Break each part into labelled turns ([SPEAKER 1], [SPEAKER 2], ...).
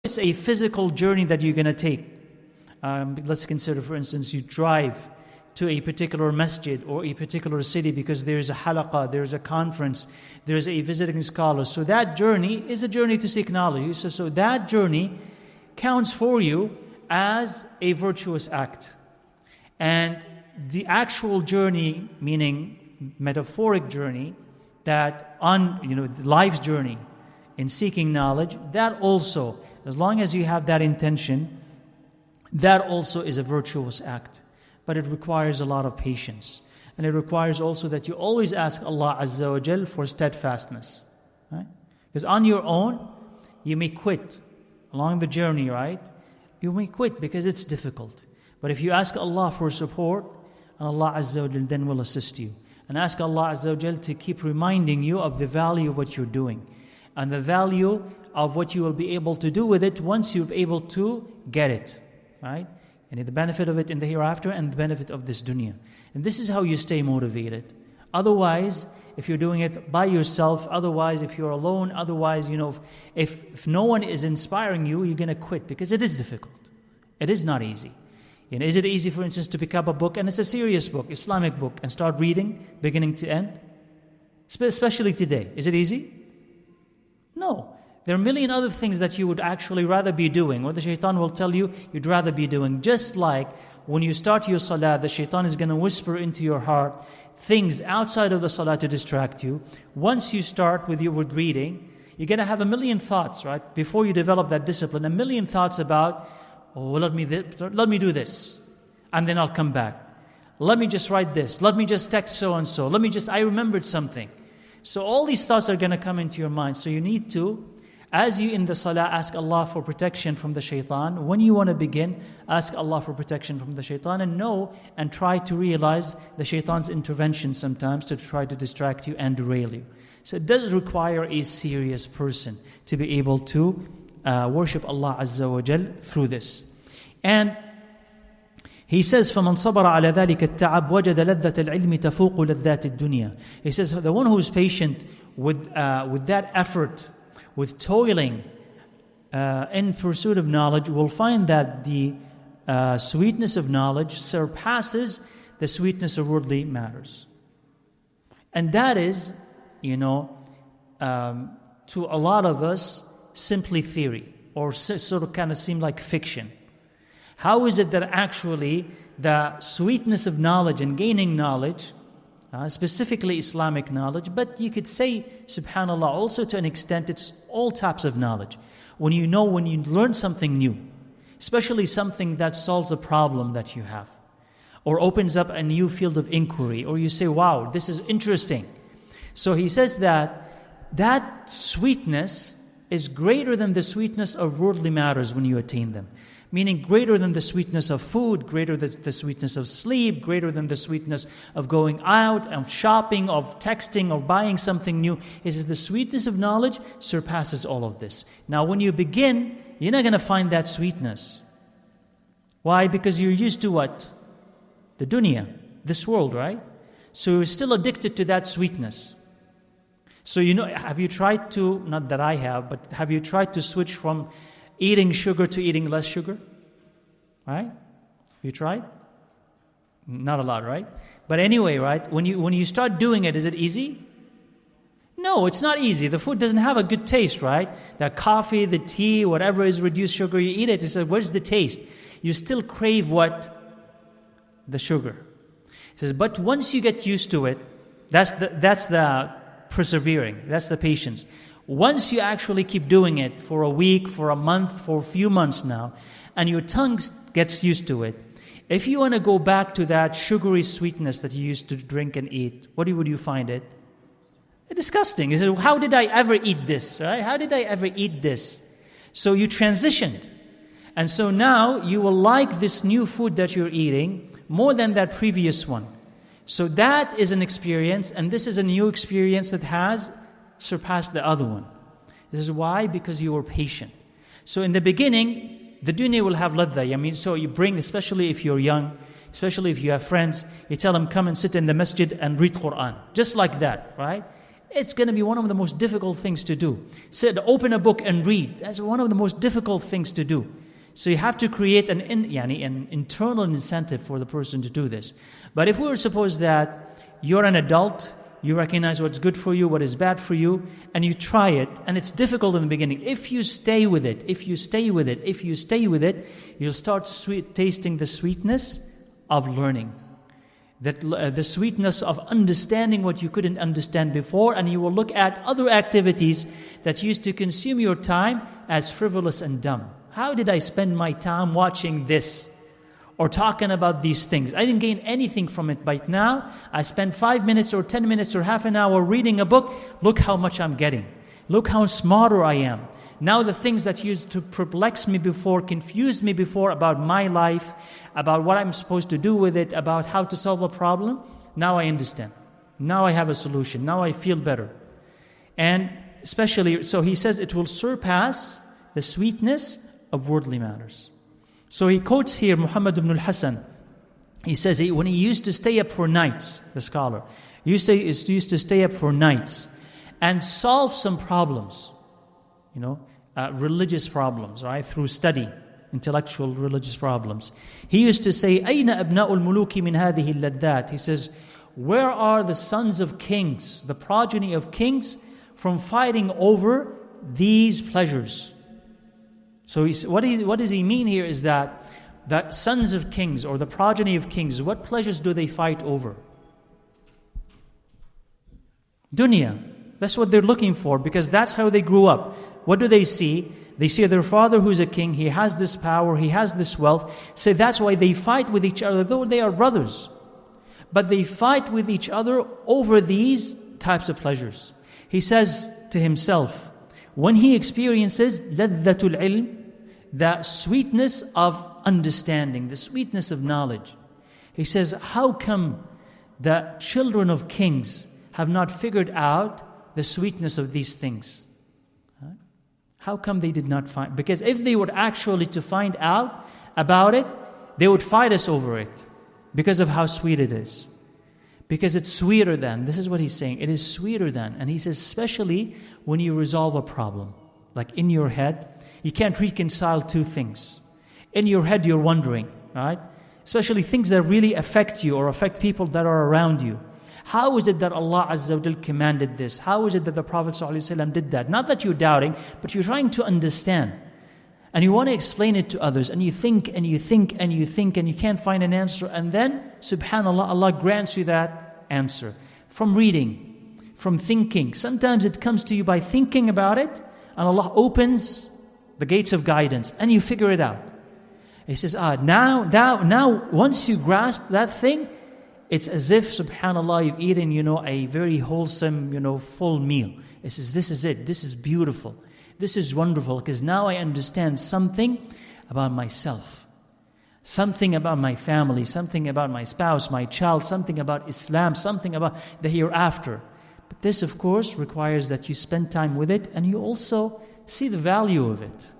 [SPEAKER 1] it's a physical journey that you're going to take. Let's consider, for instance, you drive to a particular masjid or a particular city because there's a halaqah, there's a conference, there's a visiting scholar. So that journey is a journey to seek knowledge. So that journey counts for you as a virtuous act. And the actual journey, meaning metaphoric journey, that life's journey in seeking knowledge, that also, as long as you have that intention, that also is a virtuous act. But it requires a lot of patience. And it requires also that you always ask Allah Azza wa Jal for steadfastness. Right? Because on your own, you may quit along the journey, right? You may quit because it's difficult. But if you ask Allah for support, and Allah Azza wa Jal then will assist you. And ask Allah Azza wa Jal to keep reminding you of the value of what you're doing. And the value of what you will be able to do with it once you're able to get it. Right? And the benefit of it in the hereafter and the benefit of this dunya. And this is how you stay motivated. Otherwise, if you're doing it by yourself, otherwise if you're alone, otherwise, if no one is inspiring you, you're going to quit because it is difficult. It is not easy. Is it easy, for instance, to pick up a book, and it's a serious book, Islamic book, and start reading, beginning to end? Especially today. Is it easy? No. There are a million other things that you would actually rather be doing, or the shaitan will tell you you'd rather be doing. Just like when you start your salah, the shaitan is going to whisper into your heart things outside of the salah to distract you. Once you start with reading, you're going to have a million thoughts, right? Before you develop that discipline, a million thoughts about, let me do this, and then I'll come back. Let me just write this. Let me just text so-and-so. I remembered something. So all these thoughts are going to come into your mind. So you need to, as you in the salah, ask Allah for protection from the shaitan. When you want to begin, ask Allah for protection from the shaitan, and know and try to realize the shaitan's intervention sometimes to try to distract you and derail you. So it does require a serious person to be able to worship Allah Azza wa Jal through this. And he says, فَمَنْ صَبَرَ عَلَى ذَلِكَ التَّعَبْ وَجَدَ لَذَّةَ الْعِلْمِ تَفُوقُ لَذَّاتِ الدُّنْيا. He says, the one who is patient with that effort, with toiling in pursuit of knowledge, will find that the sweetness of knowledge surpasses the sweetness of worldly matters. And that is, to a lot of us, simply theory, or sort of kind of seem like fiction. How is it that actually the sweetness of knowledge and gaining knowledge, specifically Islamic knowledge, but you could say, subhanAllah, also to an extent, it's all types of knowledge. When you learn something new, especially something that solves a problem that you have, or opens up a new field of inquiry, or you say, wow, this is interesting. So he says that sweetness is greater than the sweetness of worldly matters when you attain them. Meaning greater than the sweetness of food, greater than the sweetness of sleep, greater than the sweetness of going out, of shopping, of texting, of buying something new. He says the sweetness of knowledge surpasses all of this. Now when you begin, you're not going to find that sweetness. Why? Because you're used to what? The dunya, this world, right? So you're still addicted to that sweetness. So have you tried to, not that I have, but have you tried to switch from eating sugar to eating less sugar? Right? Have you tried? Not a lot, right? But anyway, right? When you start doing it, is it easy? No, it's not easy. The food doesn't have a good taste, right? The coffee, the tea, whatever is reduced sugar, you eat it. It says, where's the taste? You still crave what? The sugar. He says, but once you get used to it, that's the persevering. That's the patience. Once you actually keep doing it for a week, for a month, for a few months now, and your tongue gets used to it, if you want to go back to that sugary sweetness that you used to drink and eat, what would you find it? Disgusting. You say, how did I ever eat this? Right? How did I ever eat this? So you transitioned. And so now you will like this new food that you're eating more than that previous one. So that is an experience, and this is a new experience that has surpassed the other one. This is why? Because you were patient. So in the beginning, the dunya will have ladha. So you bring, especially if you're young, especially if you have friends, you tell them, come and sit in the masjid and read Quran. Just like that, right? It's going to be one of the most difficult things to do. Sit, open a book and read. That's one of the most difficult things to do. So you have to create an internal incentive for the person to do this. But if we were to suppose that you're an adult, you recognize what's good for you, what is bad for you, and you try it, and it's difficult in the beginning. If you stay with it, you'll start tasting the sweetness of learning. The sweetness of understanding what you couldn't understand before, and you will look at other activities that used to consume your time as frivolous and dumb. How did I spend my time watching this or talking about these things? I didn't gain anything from it. But now, I spend 5 minutes or 10 minutes or half an hour reading a book. Look how much I'm getting. Look how smarter I am. Now the things that used to perplex me before, confused me before about my life, about what I'm supposed to do with it, about how to solve a problem, now I understand. Now I have a solution. Now I feel better. And especially, so he says it will surpass the sweetness of worldly matters. So he quotes here Muhammad ibn al-Hasan. He says when he used to stay up for nights, the scholar, he used to stay up for nights and solve some problems, religious problems, right? Through study, intellectual religious problems. He used to say, أَيْنَ أَبْنَاءُ الْمُلُوكِ مِنْ هَذِهِ اللَّذَّاتِ. He says, where are the sons of kings, the progeny of kings, from fighting over these pleasures? So what does he mean here is that sons of kings or the progeny of kings, what pleasures do they fight over? Dunya. That's what they're looking for, because that's how they grew up. What do they see? They see their father who's a king, he has this power, he has this wealth. So that's why they fight with each other, though they are brothers. But they fight with each other over these types of pleasures. He says to himself, when he experiences لَذَّةُ الْعِلْمِ, the sweetness of understanding, the sweetness of knowledge, he says, how come the children of kings have not figured out the sweetness of these things? How come they did not find? Because if they were actually to find out about it, they would fight us over it because of how sweet it is. Because it's sweeter than, this is what he's saying, it is sweeter than. And he says, especially when you resolve a problem, like in your head, you can't reconcile two things. In your head, you're wondering, right? Especially things that really affect you or affect people that are around you. How is it that Allah Azza wa Jal commanded this? How is it that the Prophet ﷺ did that? Not that you're doubting, but you're trying to understand. And you want to explain it to others. And you think and you think and you think and you can't find an answer. And then, subhanAllah, Allah grants you that answer. From reading, from thinking. Sometimes it comes to you by thinking about it. And Allah opens the gates of guidance. And you figure it out. He says, now, once you grasp that thing, it's as if, subhanAllah, you've eaten, a very wholesome, full meal. It says, this is it. This is beautiful. This is wonderful, because now I understand something about myself. Something about my family. Something about my spouse, my child. Something about Islam. Something about the hereafter. But this, of course, requires that you spend time with it, and you also see the value of it.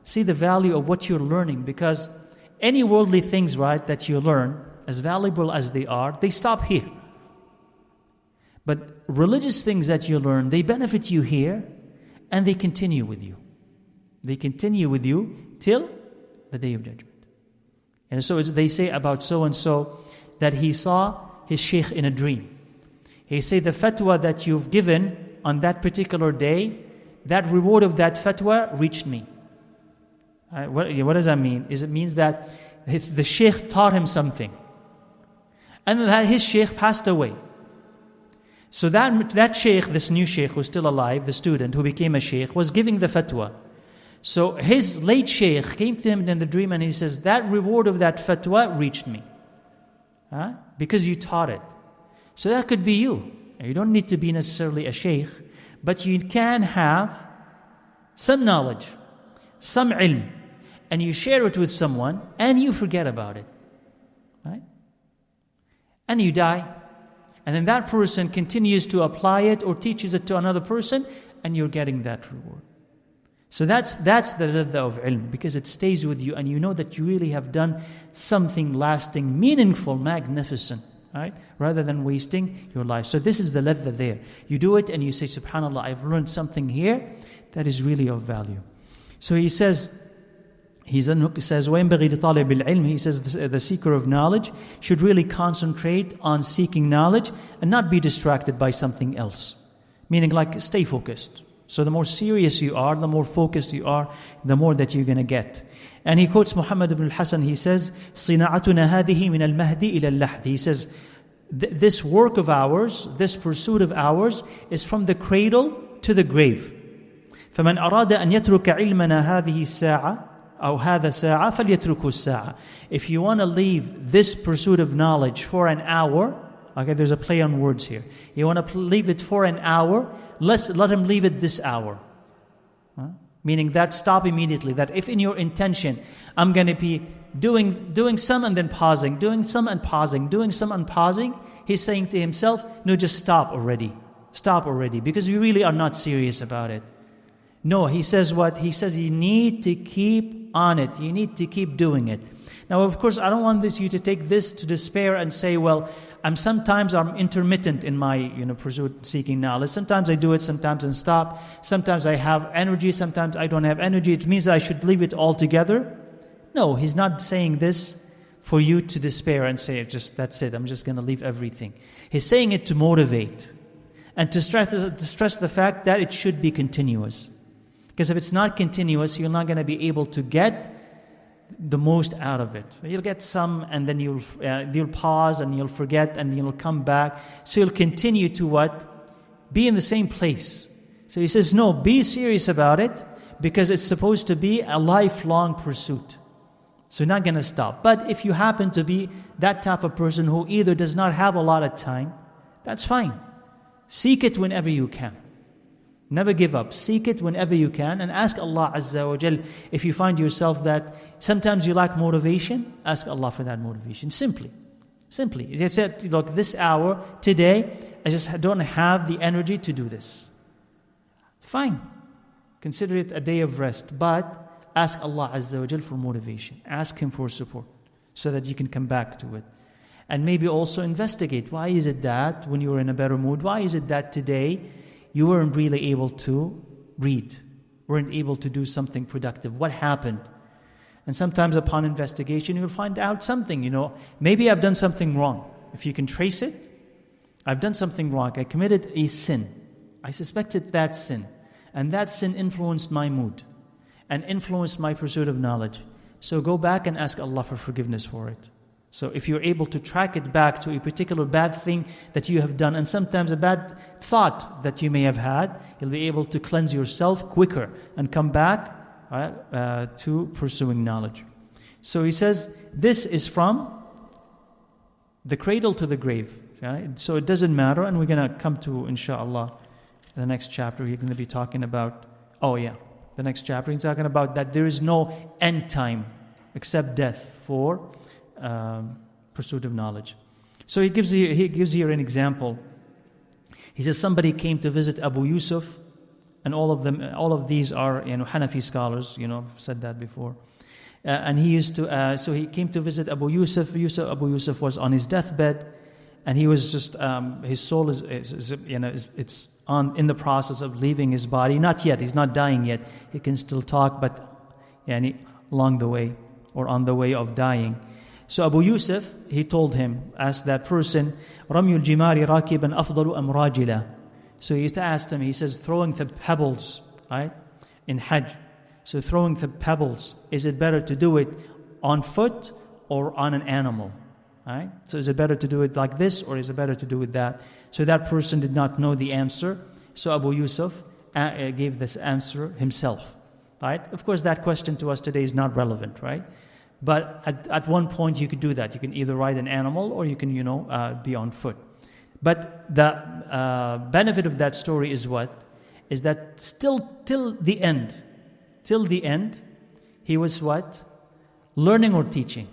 [SPEAKER 1] See the value of what you're learning, because any worldly things, right, that you learn, as valuable as they are, they stop here. But religious things that you learn, they benefit you here, and they continue with you. They continue with you till the Day of Judgment. And so they say about so-and-so that he saw his sheikh in a dream. He said, the fatwa that you've given on that particular day, that reward of that fatwa reached me. What does that mean? It means that the sheikh taught him something. And that his sheikh passed away. So that sheikh, this new sheikh who's still alive, the student who became a sheikh, was giving the fatwa. So his late sheikh came to him in the dream and he says, that reward of that fatwa reached me. Because you taught it. So that could be you. You don't need to be necessarily a sheikh, but you can have some knowledge, some ilm, and you share it with someone and you forget about it. Right? And you die. And then that person continues to apply it or teaches it to another person, and you're getting that reward. So that's the ladha of ilm, because it stays with you and you know that you really have done something lasting, meaningful, magnificent. right? Rather than wasting your life. So this is the ladha there. You do it and you say, subhanAllah, I've learned something here that is really of value. So he says, وَيَنْبَغِي لِطَالِبِ الْعِلْمِ, he says the seeker of knowledge should really concentrate on seeking knowledge and not be distracted by something else. Meaning like stay focused. So the more serious you are, the more focused you are, the more that you're going to get. And he quotes Muhammad ibn al-Hasan, he says, صِنَاعَتُنَا هَذِهِ مِنَ الْمَهْدِ إِلَى اللَّحْدِ. He says, this work of ours, this pursuit of ours, is from the cradle to the grave. فَمَنْ أَرَادَ أَنْ يَتْرُكَ عِلْمَنَا هَذِهِ السَّاعَةِ أو هذا ساعة فليتركه الساعة. If you want to leave this pursuit of knowledge for an hour, okay, there's a play on words here. You want to leave it for an hour, let him leave it this hour. Meaning that stop immediately. That if in your intention, I'm going to be doing some and then pausing, doing some and pausing, doing some and pausing, he's saying to himself, no, just stop already. Stop already, because you really are not serious about it. No, he says what? He says you need to keep on it. You need to keep doing it. Now, of course, I don't want you to take this to despair and say, well, sometimes I'm intermittent in my pursuit seeking knowledge. Sometimes I do it, sometimes I stop. Sometimes I have energy, sometimes I don't have energy. It means that I should leave it altogether. No, he's not saying this for you to despair and say, just that's it, I'm just going to leave everything. He's saying it to motivate and to stress the fact that it should be continuous. Because if it's not continuous, you're not going to be able to get the most out of it. You'll get some, and then you'll pause, and you'll forget, and you'll come back. So you'll continue to what? Be in the same place. So he says, no, be serious about it, because it's supposed to be a lifelong pursuit. So you're not going to stop. But if you happen to be that type of person who either does not have a lot of time, that's fine. Seek it whenever you can. Never give up. Seek it whenever you can, and ask Allah Azza wa Jal. If you find yourself that sometimes you lack motivation, ask Allah for that motivation. Simply. He said, look, this hour, today, I just don't have the energy to do this. Fine. Consider it a day of rest. But ask Allah Azza wa Jal for motivation. Ask Him for support so that you can come back to it. And maybe also investigate. Why is it that when you were in a better mood, why is it that today you weren't really able to read, weren't able to do something productive? What happened? And sometimes upon investigation, you'll find out something, maybe I've done something wrong. If you can trace it, I've done something wrong. I committed a sin. I suspected that sin. And that sin influenced my mood and influenced my pursuit of knowledge. So go back and ask Allah for forgiveness for it. So if you're able to track it back to a particular bad thing that you have done, and sometimes a bad thought that you may have had, you'll be able to cleanse yourself quicker and come back to pursuing knowledge. So he says, this is from the cradle to the grave. Right? So it doesn't matter, and we're going to come to, inshallah, the next chapter. We're going to be talking about, the next chapter. He's talking about that there is no end time except death for pursuit of knowledge. So he gives here an example. He says somebody came to visit Abu Yusuf, and all of these are Hanafi scholars. Said that before. And he used to. So he came to visit Abu Yusuf. Abu Yusuf was on his deathbed, and he was just his soul is it's in the process of leaving his body. Not yet. He's not dying yet. He can still talk, but along the way or on the way of dying. So Abu Yusuf, he told him, asked that person, رَمْيُ الْجِمَارِ رَاكِبًا أَفْضَلُ أَمْ رَاجِلًا. So he asked him, he says, throwing the pebbles, right, in Hajj. So throwing the pebbles, is it better to do it on foot or on an animal? Right? So is it better to do it like this, or is it better to do it that? So that person did not know the answer. So Abu Yusuf gave this answer himself. Right? Of course, that question to us today is not relevant, right? But at one point you could do that. You can either ride an animal or you can, be on foot. But the benefit of that story is what? Is that still till the end, he was what? Learning or teaching.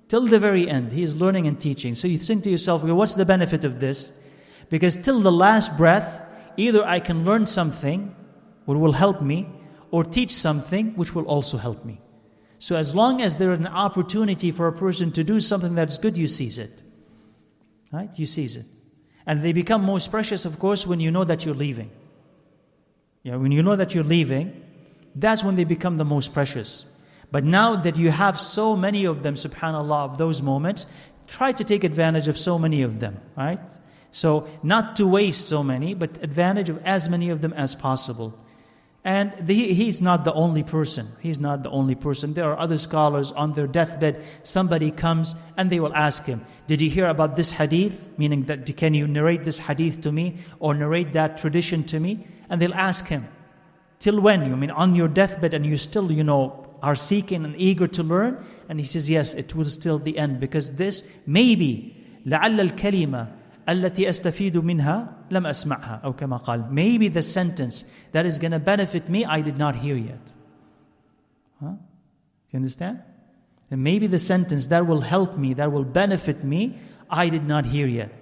[SPEAKER 1] Till the very end, he is learning and teaching. So you think to yourself, well, what's the benefit of this? Because till the last breath, either I can learn something which will help me, or teach something which will also help me. So as long as there is an opportunity for a person to do something that's good, you seize it. Right? You seize it. And they become most precious, of course, when you know that you're leaving. When you know that you're leaving, that's when they become the most precious. But now that you have so many of them, subhanAllah, of those moments, try to take advantage of so many of them, right? So not to waste so many, but advantage of as many of them as possible. And he's not the only person. He's not the only person. There are other scholars on their deathbed. Somebody comes and they will ask him, did you hear about this hadith? Meaning that, can you narrate this hadith to me? Or narrate that tradition to me? And they'll ask him, till when? You mean on your deathbed and you still, are seeking and eager to learn? And he says, yes, it will still the end. Because this, maybe, لَعَلَّ الْكَلِمَةِ التي أستفيد منها لم أسمعها أو كما قال. Maybe the sentence that is going to benefit me, I did not hear yet. You understand? And maybe the sentence that will help me, that will benefit me, I did not hear yet.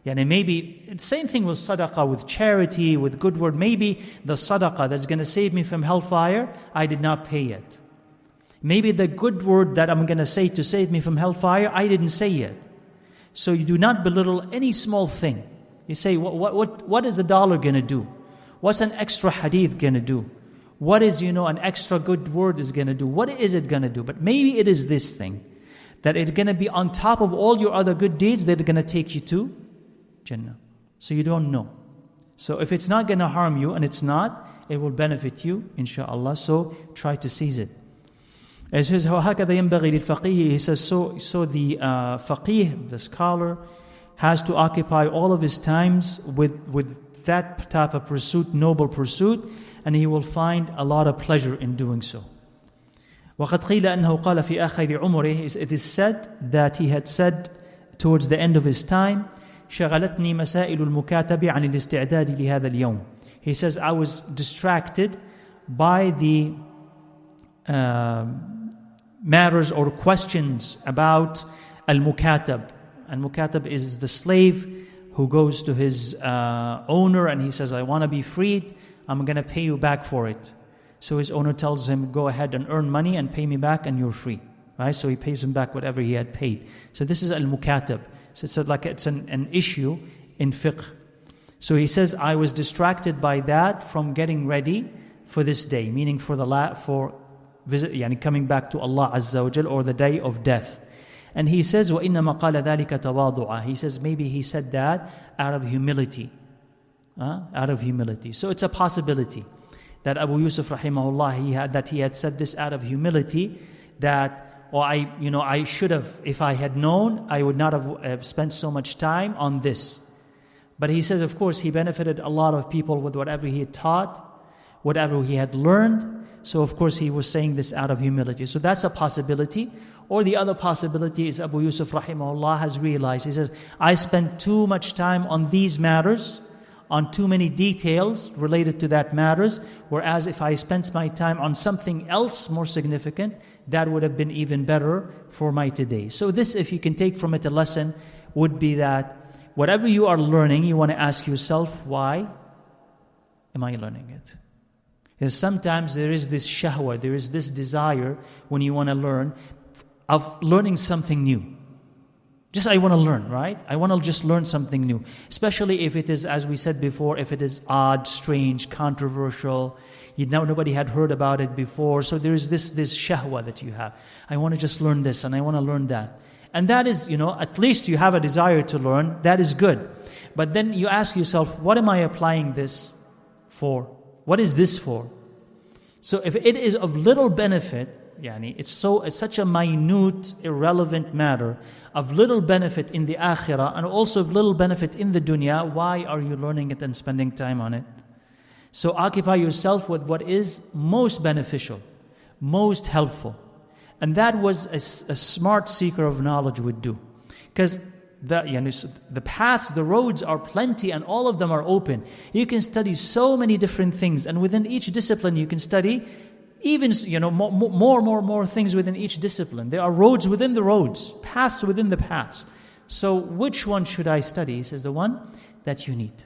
[SPEAKER 1] And maybe the same thing with sadaqah, with charity, with good word. Maybe the sadaqah that's going to save me from hellfire, I did not pay yet. Maybe the good word that I'm going to say to save me from hellfire, I didn't say yet. So you do not belittle any small thing. You say, what is $1 going to do? What's an extra hadith going to do? What is, an extra good word is going to do? What is it going to do? But maybe it is this thing, that it's going to be on top of all your other good deeds that are going to take you to Jannah. So you don't know. So if it's not going to harm you, and it's not, it will benefit you, inshaAllah. So try to seize it. He says, he says, so the faqih, the scholar, has to occupy all of his times with that type of pursuit, noble pursuit, and he will find a lot of pleasure in doing so. وَقَدْ قِيلَ أَنَّهُ قَالَ فِي آخِرِ عُمُرِهِ. It is said that he had said towards the end of his time, شغلتني مسائل المكاتب عن الاستعداد لهذا اليوم. He says, I was distracted by the matters or questions about al-mukatab. Al-mukatab is the slave who goes to his owner and he says, I want to be freed, I'm going to pay you back for it. So his owner tells him, go ahead and earn money and pay me back and you're free. Right? So he pays him back whatever he had paid. So this is al-mukatab. So it's an issue in fiqh. So he says, I was distracted by that from getting ready for this day, meaning for coming back to Allah Azza wa Jal, or the day of death. And he says, وَإِنَّمَا قَالَ ذَلِكَ تَوَاضُعًا. He says, maybe he said that out of humility. Out of humility. So it's a possibility that Abu Yusuf rahimahullah, he had said this out of humility, that, I should have, if I had known, I would not have spent so much time on this. But he says, of course, he benefited a lot of people with whatever he had taught, whatever he had learned. So of course he was saying this out of humility. So that's a possibility. Or the other possibility is Abu Yusuf rahimahullah has realized, he says, I spent too much time on these matters, on too many details related to that matters, whereas if I spent my time on something else more significant, that would have been even better for my today. So this, if you can take from it a lesson, would be that whatever you are learning, you want to ask yourself, why am I learning it? Because sometimes there is this shahwa, there is this desire when you want to learn, of learning something new. Just I want to learn, right? I want to just learn something new. Especially if it is, as we said before, if it is odd, strange, controversial, nobody had heard about it before. So there is this shahwa that you have. I want to just learn this and I want to learn that. And that is, at least you have a desire to learn. That is good. But then you ask yourself, what am I applying this for? What is this for? So if it is of little benefit, it's such a minute, irrelevant matter, of little benefit in the akhirah and also of little benefit in the dunya, why are you learning it and spending time on it? So occupy yourself with what is most beneficial, most helpful. And that was a smart seeker of knowledge would do. Because the paths, the roads are plenty and all of them are open. You can study so many different things, and within each discipline you can study even more things within each discipline. There are roads within the roads, paths within the paths. So which one should I study? He says, the one that you need.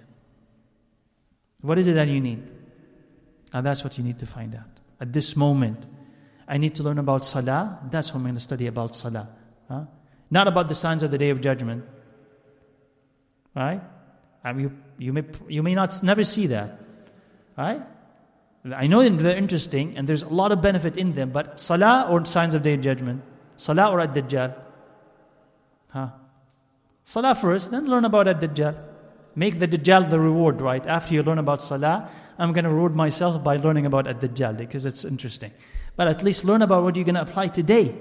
[SPEAKER 1] What is it that you need? And that's what you need to find out. At this moment, I need to learn about salah. That's what I'm going to study about salah. Not about the signs of the Day of Judgment. right? I mean, you may not never see that, right? I know they're interesting and there's a lot of benefit in them, but salah or signs of day of judgment? Salah or ad-Dajjal? Salah first, then learn about ad-Dajjal. Make the Dajjal the reward, right? After you learn about salah, I'm going to reward myself by learning about ad-Dajjal because it's interesting. But at least learn about what you're going to apply today.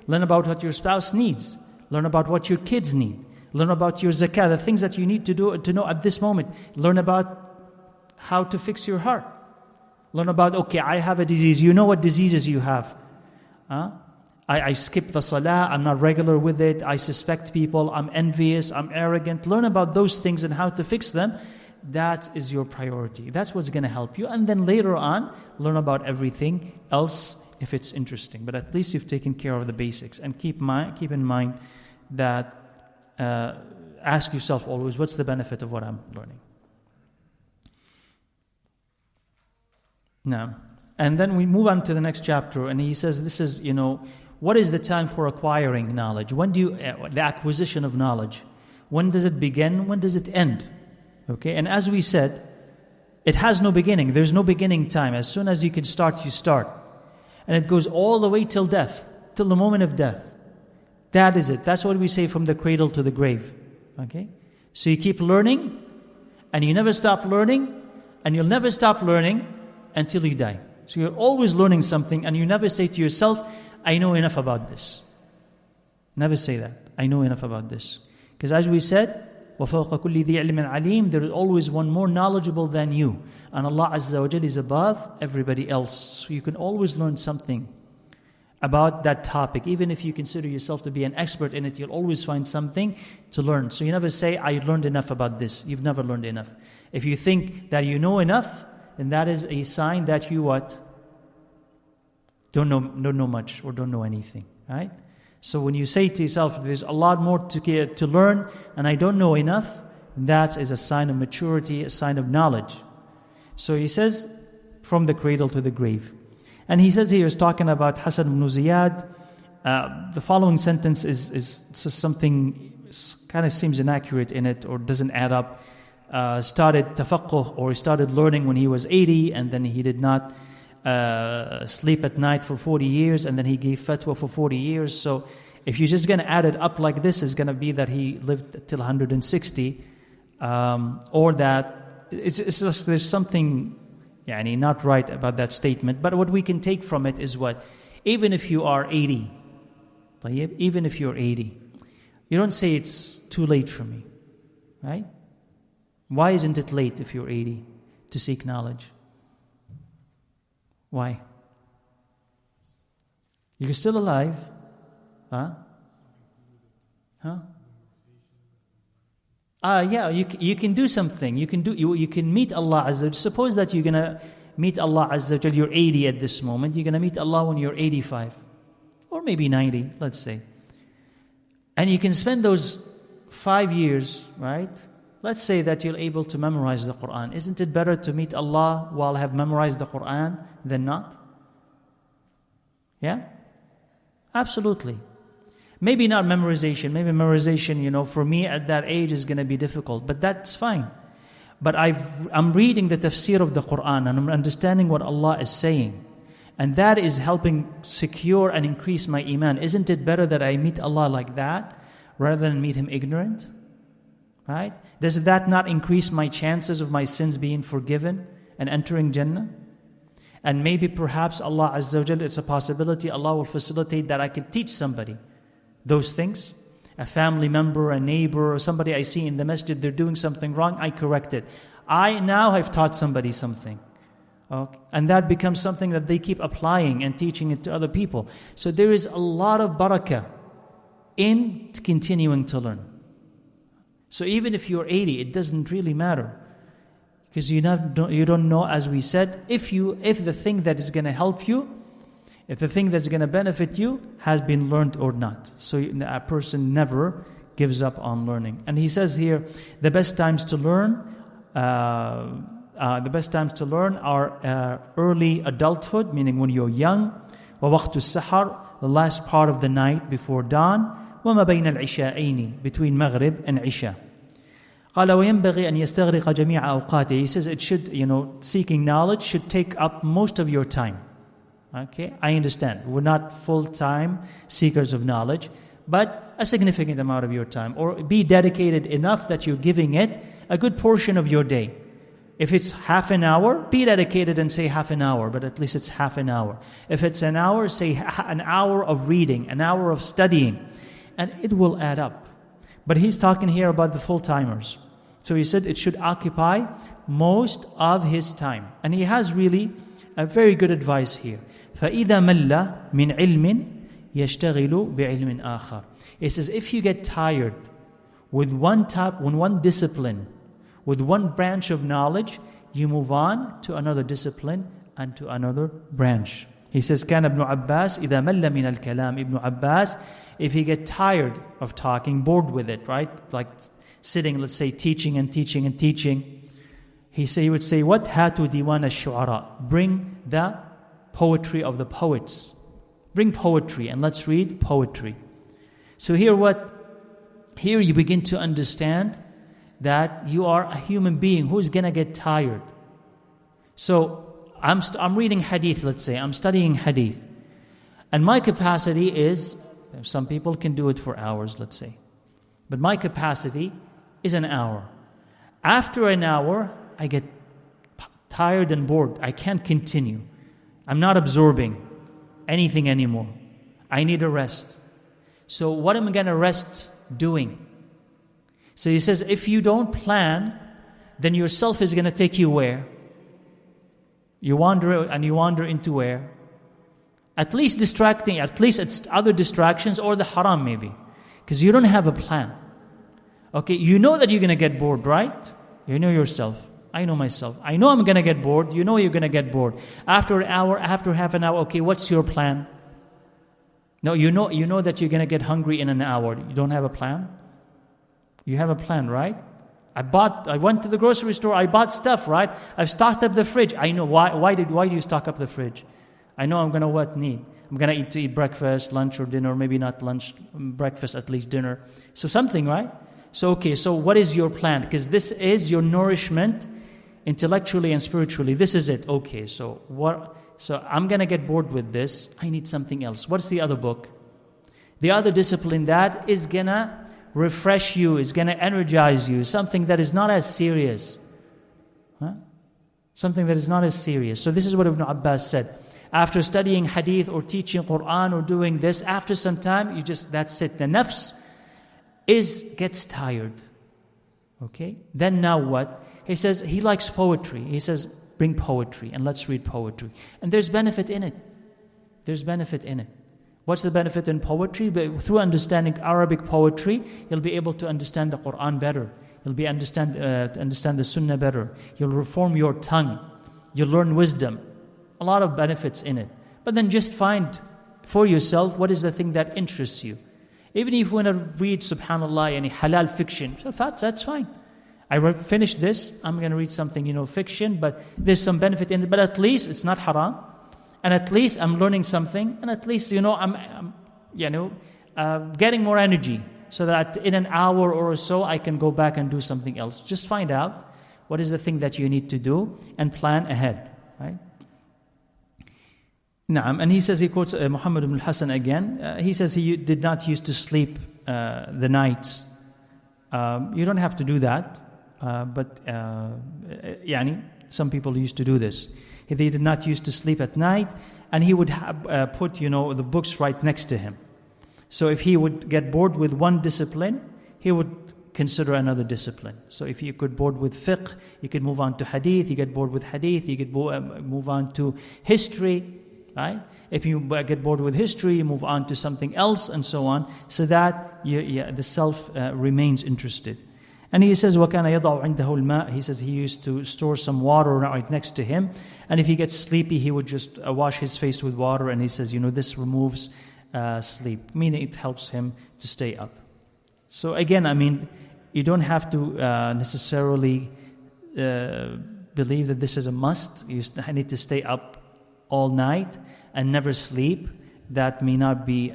[SPEAKER 1] Learn about what your spouse needs. Learn about what your kids need. Learn about your zakah, the things that you need to do to know at this moment. Learn about how to fix your heart. Learn about, okay, I have a disease. You know what diseases you have. I skip the salah, I'm not regular with it, I suspect people, I'm envious, I'm arrogant. Learn about those things and how to fix them. That is your priority. That's what's going to help you. And then later on, learn about everything else if it's interesting. But at least you've taken care of the basics. And keep in mind that ask yourself always, what's the benefit of what I'm learning? Now, and then we move on to the next chapter, and he says, this is, what is the time for acquiring knowledge? When do the acquisition of knowledge, when does it begin? When does it end? Okay, and as we said, it has no beginning. There's no beginning time. As soon as you can start, you start. And it goes all the way till death, till the moment of death. That is it. That's what we say, from the cradle to the grave. Okay? So you keep learning, and you never stop learning, and you'll never stop learning until you die. So you're always learning something, and you never say to yourself, I know enough about this. Never say that. I know enough about this. Because as we said, وَفَوْقَ كُلِّ ذِي عِلْمٍ عَلِيمٍ, there is always one more knowledgeable than you. And Allah Azza wa Jal is above everybody else. So you can always learn something about that topic. Even if you consider yourself to be an expert in it, you'll always find something to learn. So you never say, I learned enough about this. You've never learned enough. If you think that you know enough, then that is a sign that you what? Don't know much or don't know anything, right? So when you say to yourself, there's a lot more to learn and I don't know enough, that is a sign of maturity, a sign of knowledge. So he says, from the cradle to the grave. And he says here, is talking about Hasan ibn Ziyad. The following sentence is something kind of seems inaccurate in it or doesn't add up. Started tafaqquh, or he started learning when he was 80, and then he did not sleep at night for 40 years, and then he gave fatwa for 40 years. So if you're just going to add it up like this, it's going to be that he lived till 160, or that it's just, there's something not right about that statement. But what we can take from it is what? Even if you are 80, even if you're 80, you don't say it's too late for me, right? Why isn't it late if you're 80 to seek knowledge? Why? You're still alive. You can do something. You can meet Allah Azza wa Jal. Suppose that you're going to meet Allah Azza wa Jal. You're 80 at this moment. You're going to meet Allah when you're 85. Or maybe 90, let's say. And you can spend those 5 years, right? Let's say that you're able to memorize the Quran. Isn't it better to meet Allah while have memorized the Quran than not? Yeah? Absolutely. Maybe not memorization. Maybe memorization, for me at that age is going to be difficult. But that's fine. But I'm reading the tafsir of the Quran and I'm understanding what Allah is saying. And that is helping secure and increase my iman. Isn't it better that I meet Allah like that rather than meet Him ignorant? Right? Does that not increase my chances of my sins being forgiven and entering Jannah? And maybe perhaps Allah Azza wa Jal, it's a possibility Allah will facilitate that I can teach somebody those things. A family member, a neighbor, or somebody I see in the masjid, they're doing something wrong, I correct it. I now have taught somebody something. Okay? And that becomes something that they keep applying and teaching it to other people. So there is a lot of barakah in continuing to learn. So even if you're 80, it doesn't really matter. Because you don't know, as we said, if the thing that is going to help you, if the thing that's going to benefit you has been learned or not. So a person never gives up on learning. And he says here, the best times to learn are early adulthood, meaning when you're young, وَوَقْتُ السَّحَرِ, the last part of the night before dawn, وَمَا بَيْنَ الْعِشَاءَيْنِ, between Maghrib and Isha. قال وينبغي أن يستغرق جميع أوقاته. He says it should, seeking knowledge should take up most of your time. Okay, I understand. We're not full-time seekers of knowledge, but a significant amount of your time. Or be dedicated enough that you're giving it a good portion of your day. If it's half an hour, be dedicated and say half an hour, but at least it's half an hour. If it's an hour, say an hour of reading, an hour of studying, and it will add up. But he's talking here about the full-timers. So he said it should occupy most of his time. And he has really a very good advice here. فَإِذَا مَلَّ مِنْ عِلْمٍ يَشْتَغِلُ بِعِلْمٍ آخَرٍ. He says if you get tired with one discipline, with one branch of knowledge, you move on to another discipline and to another branch. He says, كان ابن عباس إذا مل من الكلام. Ibn Abbas, if he get tired of talking, bored with it, right? Like sitting, let's say, teaching and teaching and teaching. He would say, what? هاتوا ديوان الشعراء. Bring the poetry of the poets. Bring poetry and let's read poetry. So here you begin to understand that you are a human being who is going to get tired. So I'm reading hadith, let's say. I'm studying hadith. And my capacity is, some people can do it for hours, let's say. But my capacity is an hour. After an hour, I get tired and bored. I can't continue. I'm not absorbing anything anymore. I need a rest. So what am I going to rest doing? So he says, if you don't plan, then yourself is going to take you where? You wander into where? At least distracting, at least it's other distractions or the haram maybe. Because you don't have a plan. Okay, you know that you're going to get bored, right? You know yourself. I know myself. I know I'm going to get bored. You know you're going to get bored. After an hour, after half an hour, okay, what's your plan? No, you know that you're going to get hungry in an hour. You don't have a plan? You have a plan, right? I went to the grocery store, I bought stuff, right? I've stocked up the fridge. I know. Why do you stock up the fridge? I know I'm going to need? I'm going to eat breakfast, lunch, or dinner, maybe not lunch, breakfast, at least dinner. So something, right? So what is your plan? Because this is your nourishment, intellectually and spiritually. This is it. Okay, so I'm going to get bored with this. I need something else. What's the other book? The other discipline that is going to refresh you, is going to energize you, something that is not as serious. Something that is not as serious. So this is what Ibn Abbas said. After studying hadith or teaching Quran or doing this, after some time, that's it. The nafs gets tired. Okay? Then now what? He says he likes poetry. He says, bring poetry and let's read poetry. And there's benefit in it. There's benefit in it. What's the benefit in poetry? But through understanding Arabic poetry, you'll be able to understand the Quran better. You'll be understand the Sunnah better. You'll reform your tongue. You'll learn wisdom. A lot of benefits in it. But then just find for yourself what is the thing that interests you. Even if you want to read, subhanAllah, any halal fiction, so that's fine. I finished this, I'm going to read something, fiction, but there's some benefit in it. But at least it's not haram. And at least I'm learning something. And at least, I'm getting more energy. So that in an hour or so, I can go back and do something else. Just find out what is the thing that you need to do and plan ahead. Right? Naam, and he quotes Muhammad ibn al-Hasan again. He says he did not used to sleep the nights. You don't have to do that, but some people used to do this. They did not used to sleep at night, and he would put the books right next to him. So if he would get bored with one discipline, he would consider another discipline. So if you could bored with fiqh, you could move on to hadith. You get bored with hadith, you could move on to history. Right? If you get bored with history, you move on to something else and so on, so that the self remains interested. And he says, وَكَانَ يَضَعُ عِنْدَهُ الْمَاءِ. He says he used to store some water right next to him, and if he gets sleepy, he would just wash his face with water, and he says, this removes sleep, meaning it helps him to stay up. So again, you don't have to necessarily believe that this is a must. You need to stay up all night and never sleep. That may not be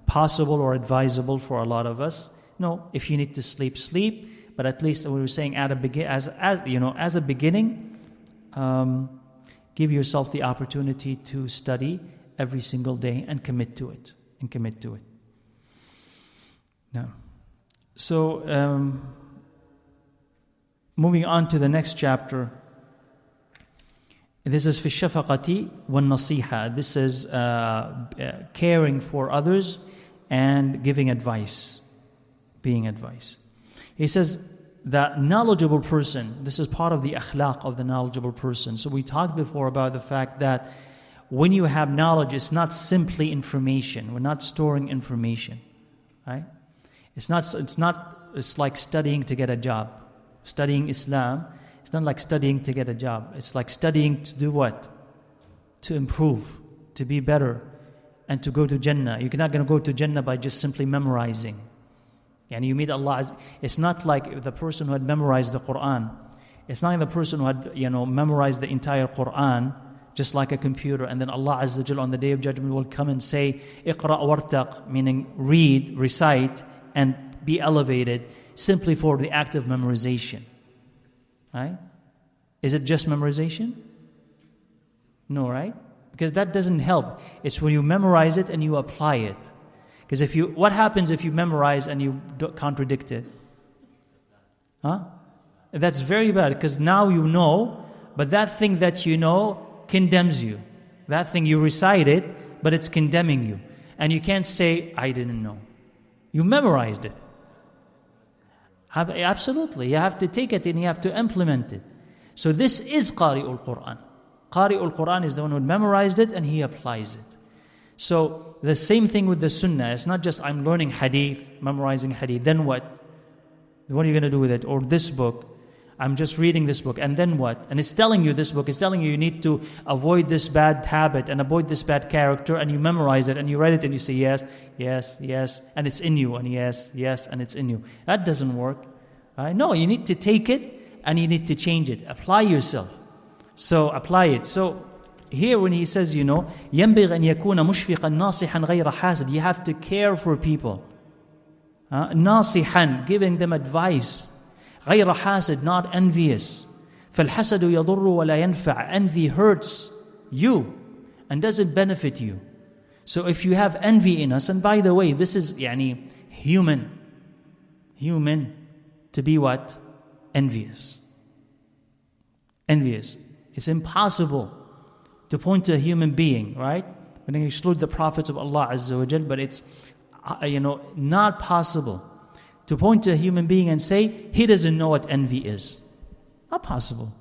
[SPEAKER 1] possible or advisable for a lot of us. No, if you need to sleep, but at least we were saying as a beginning, give yourself the opportunity to study every single day and commit to it. Now, so moving on to the next chapter. This is في الشفقة والنصيحة. This is caring for others and giving advice, being advice. He says the knowledgeable person, this is part of the akhlaq of the knowledgeable person. So we talked before about the fact that when you have knowledge, it's not simply information. We're not storing information, right? It's like studying to get a job. Studying Islam, it's not like studying to get a job. It's like studying to do what? To improve, to be better, and to go to Jannah. You're not going to go to Jannah by just simply memorizing. And you meet Allah. It's not like the person who had memorized the Quran. It's not like the person who had memorized the entire Quran, just like a computer, and then Allah Azza wa Jal on the Day of Judgment will come and say, "Iqra wartaq," meaning read, recite, and be elevated simply for the act of memorization. Right? Is it just memorization? No, right? Because that doesn't help. It's when you memorize it and you apply it. Because what happens if you memorize and you contradict it? That's very bad, because now you know, but that thing that you know condemns you. That thing you recite it, but it's condemning you. And you can't say, I didn't know. You memorized it. Absolutely. You have to take it and you have to implement it. So this is Qari'ul Quran. Qari'ul Quran is the one who memorized it and he applies it. So the same thing with the Sunnah. It's not just I'm learning hadith, memorizing hadith. Then what? What are you going to do with it? Or this book. I'm just reading this book. And then what? And it's telling you, this book is telling you need to avoid this bad habit and avoid this bad character. And you memorize it and you read it and you say yes, yes, yes. And it's in you. And yes, yes, and it's in you. That doesn't work. No, you need to take it and you need to change it. Apply yourself. So apply it. So here when he says, ينبغي أن يكون مشفقا ناصحا غير حاسد. You have to care for people. ناصحا, giving them advice. غير حاسد, not envious. فالحسد يضر ولا ينفع. Envy hurts you and doesn't benefit you. So if you have envy in us, and by the way, this is human to be what? Envious. It's impossible to point to a human being, right? We're going to exclude the prophets of Allah Azza wa Jal, but it's not possible to point to a human being and say, he doesn't know what envy is. Not possible.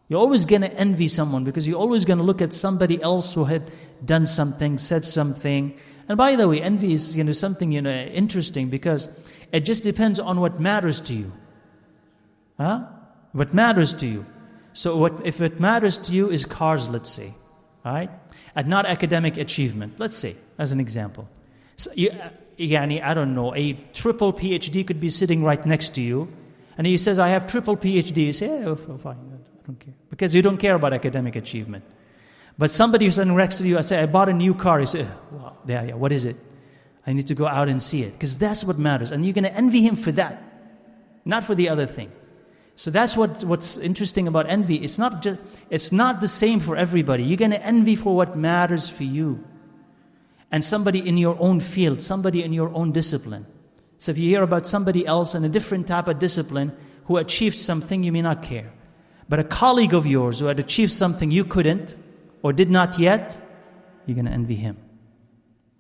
[SPEAKER 1] You're always going to envy someone because you're always going to look at somebody else who had done something, said something. And by the way, envy is something interesting because it just depends on what matters to you. What matters to you. So if it matters to you is cars, let's say, right? And not academic achievement, let's say, as an example. So I don't know, a triple PhD could be sitting right next to you, and he says, I have triple PhD. You say, fine, I don't care. Because you don't care about academic achievement. But somebody who's sitting next to you, I say, I bought a new car. You say, wow, yeah, what is it? I need to go out and see it. Because that's what matters. And you're going to envy him for that, not for the other thing. So that's what's interesting about envy. It's not the same for everybody. You're going to envy for what matters for you. And somebody in your own field, somebody in your own discipline. So if you hear about somebody else in a different type of discipline who achieved something, you may not care. But a colleague of yours who had achieved something you couldn't or did not yet, you're going to envy him.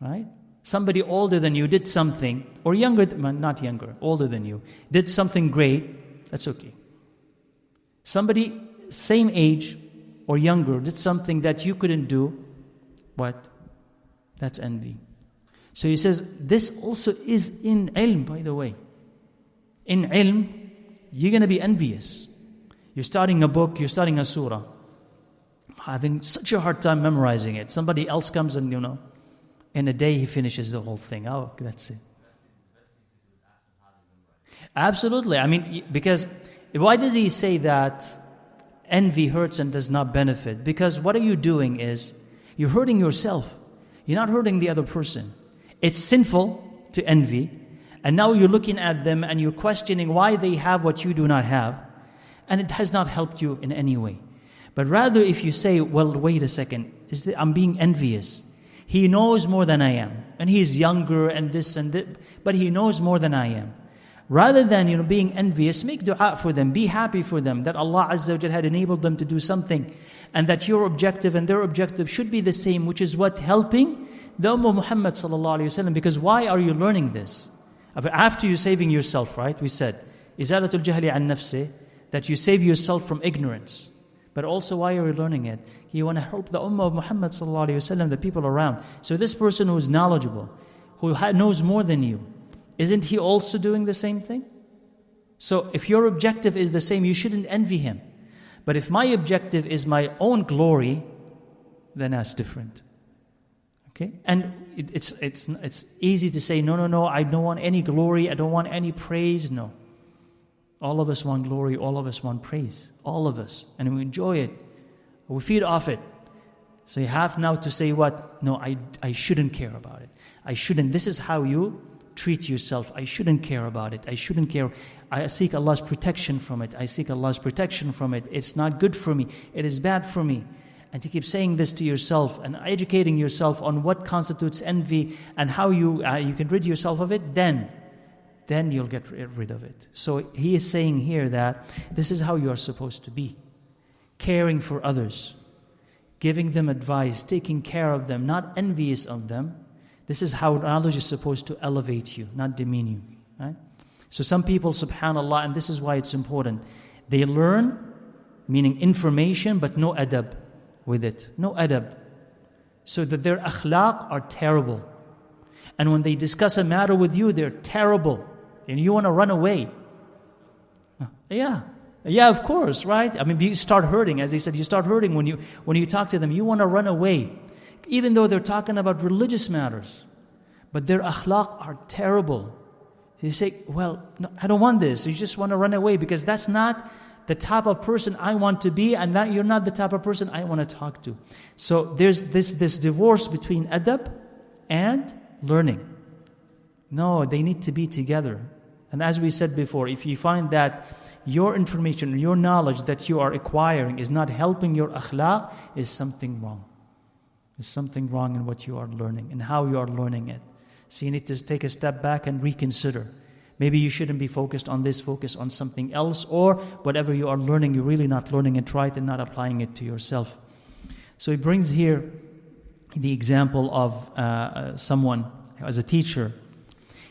[SPEAKER 1] Right? Somebody older than you did something, or older than you, did something great, that's okay. Somebody same age or younger did something that you couldn't do, what? That's envy. So he says, this also is in ilm, by the way. In ilm, you're going to be envious. You're starting a book, you're starting a surah. Having such a hard time memorizing it. Somebody else comes and, in a day he finishes the whole thing. Oh, that's it. Absolutely. Because why does he say that envy hurts and does not benefit? Because what are you doing is, you're hurting yourself. You're not hurting the other person. It's sinful to envy, And now you're looking at them and you're questioning why they have what you do not have. And it has not helped you in any way. But rather if you say, well, wait a second, I'm being envious. He knows more than I am. And he's younger and this and that, but he knows more than I am. Rather than being envious, make dua for them, be happy for them that Allah Azza wa Jal had enabled them to do something, and that your objective and their objective should be the same, which is what? Helping the Ummah Muhammad sallallahu alaihi wasallam. Because why are you learning this? After you're saving yourself, right? We said, izalatul jahli an nafsi, that you save yourself from ignorance. But also, why are you learning it? You want to help the Ummah of Muhammad sallallahu alaihi wasallam, the people around. So this person who is knowledgeable, who knows more than you, isn't he also doing the same thing? So if your objective is the same, you shouldn't envy him. But if my objective is my own glory, then that's different. Okay? And it's easy to say, no, I don't want any glory, I don't want any praise. No. All of us want glory, all of us want praise. All of us. And we enjoy it. We feed off it. So you have now to say what? No, I shouldn't care about it. I shouldn't. This is how you treat yourself. I shouldn't care about it. I shouldn't care. I seek Allah's protection from it. I seek Allah's protection from it. It's not good for me. It is bad for me. And to keep saying this to yourself and educating yourself on what constitutes envy and how you can rid yourself of it, then you'll get rid of it. So he is saying here that this is how you are supposed to be. Caring for others, giving them advice, taking care of them, not envious of them. This is how knowledge is supposed to elevate you, not demean you. Right? So some people, subhanAllah, and this is why it's important, they learn, meaning information, but no adab with it. No adab. So that their akhlaq are terrible. And when they discuss a matter with you, they're terrible. And you want to run away. Yeah, of course, right? I mean, you start hurting. As he said, you start hurting when you talk to them. You want to run away. Even though they're talking about religious matters. But their akhlaq are terrible. You say, well, no, I don't want this. You just want to run away because that's not the type of person I want to be, and that you're not the type of person I want to talk to. So there's this divorce between adab and learning. No, they need to be together. And as we said before, if you find that your information, your knowledge that you are acquiring is not helping your akhlaq, is something wrong. There's something wrong in what you are learning and how you are learning it. So you need to take a step back and reconsider. Maybe you shouldn't be focused on this, focus on something else, or whatever you are learning, you're really not learning it right and not applying it to yourself. So he brings here the example of someone as a teacher.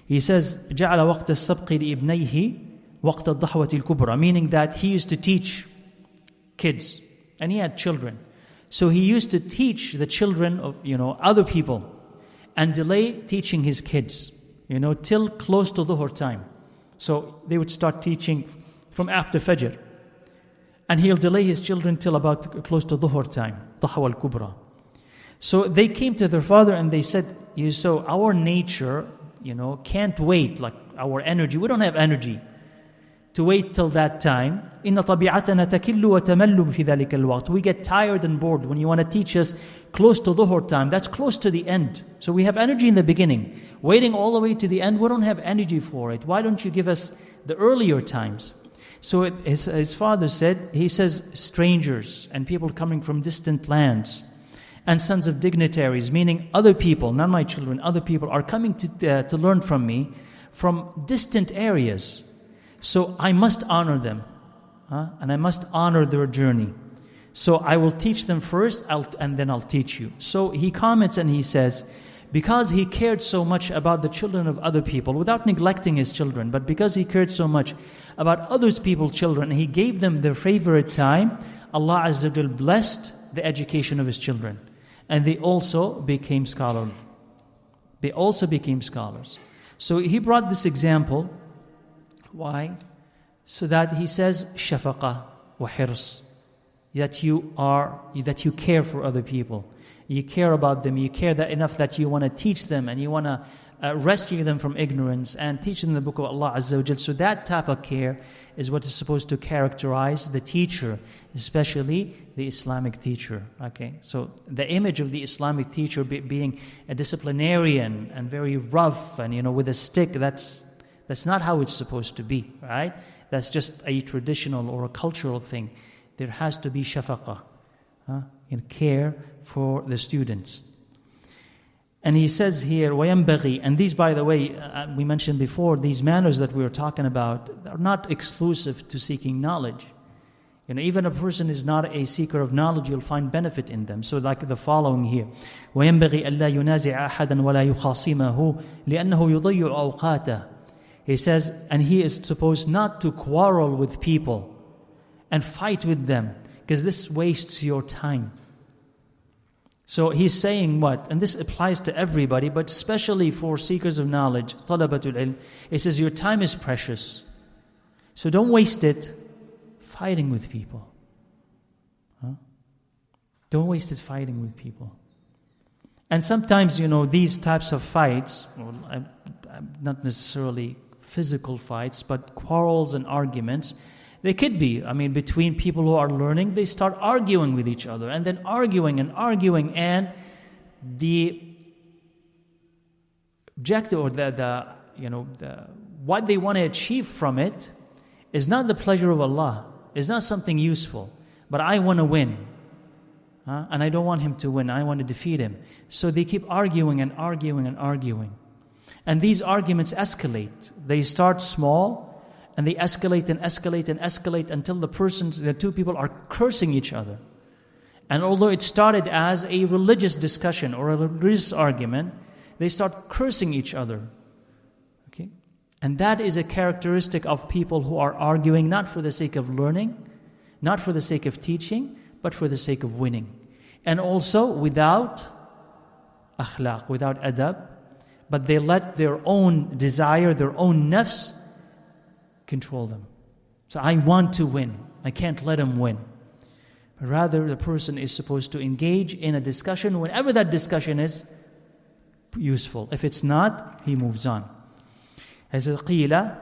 [SPEAKER 1] He says, جَعَلَ وَقْتَ السَّبْقِ لِإِبْنَيْهِ وَقْتَ الضَّحْوَةِ الْكُبْرَى, meaning that he used to teach kids, and he had children. So he used to teach the children of other people, and delay teaching his kids, till close to Dhuhr time. So they would start teaching from after Fajr, and he'll delay his children till about close to Dhuhr time, Dahwa al-Kubra. So they came to their father and they said, so our nature, can't wait, like our energy. We don't have energy to wait till that time. إِنَّ طَبِيعَتَنَا تَكِلُّ وَتَمَلُّ فِي ذَلِكَ الْوَقْتِ. We get tired and bored when you want to teach us close to Dhuhr time. That's close to the end. So we have energy in the beginning. Waiting all the way to the end, we don't have energy for it. Why don't you give us the earlier times? So his father said, he says, strangers and people coming from distant lands and sons of dignitaries, meaning other people, not my children, other people are coming to learn from me from distant areas. So I must honor them, and I must honor their journey. So I will teach them first, and then I'll teach you. So he comments and he says, because he cared so much about the children of other people, without neglecting his children, but because he cared so much about other people's children, he gave them their favorite time, Allah Azza wa Jal blessed the education of his children. And they also became scholars. So he brought this example. Why? So that he says, shafaqa wa hirs. That you care for other people. You care about them. You care that enough that you want to teach them and you want to rescue them from ignorance and teach them the book of Allah Azza wa Jal. So that type of care is what is supposed to characterize the teacher, especially the Islamic teacher. Okay, so the image of the Islamic teacher being a disciplinarian and very rough and with a stick, that's That's not how it's supposed to be, right? That's just a traditional or a cultural thing. There has to be shafaqah, and care for the students. And he says here, وَيَنْبَغِي, and these, by the way, we mentioned before, these manners that we were talking about are not exclusive to seeking knowledge. Even a person is not a seeker of knowledge, you'll find benefit in them. So like the following here, وَيَنْبَغِي أَلَّا يُنَازِعَ أَحَدًا وَلَا يُخَاصِمَهُ لِأَنَّهُ يُضَيِّعُ أَوْقَاتَهُ. He says, and he is supposed not to quarrel with people and fight with them, because this wastes your time. So he's saying what? And this applies to everybody, but especially for seekers of knowledge, talabatul ilm. He says your time is precious. So don't waste it fighting with people. Don't waste it fighting with people. And sometimes, these types of fights, not necessarily physical fights, but quarrels and arguments, they could be, between people who are learning, they start arguing with each other, and then arguing, and the objective or the what they want to achieve from it is not the pleasure of Allah, is not something useful, but I want to win. And I don't want him to win, I want to defeat him. So they keep arguing and arguing and arguing. And these arguments escalate. They start small, and they escalate and escalate and escalate until the two people are cursing each other. And although it started as a religious discussion or a religious argument, they start cursing each other. Okay? And that is a characteristic of people who are arguing not for the sake of learning, not for the sake of teaching, but for the sake of winning. And also without akhlaq, without adab, but they let their own desire, their own nafs, control them. So I want to win. I can't let him win. But rather, the person is supposed to engage in a discussion whenever that discussion is useful. If it's not, he moves on. As قيل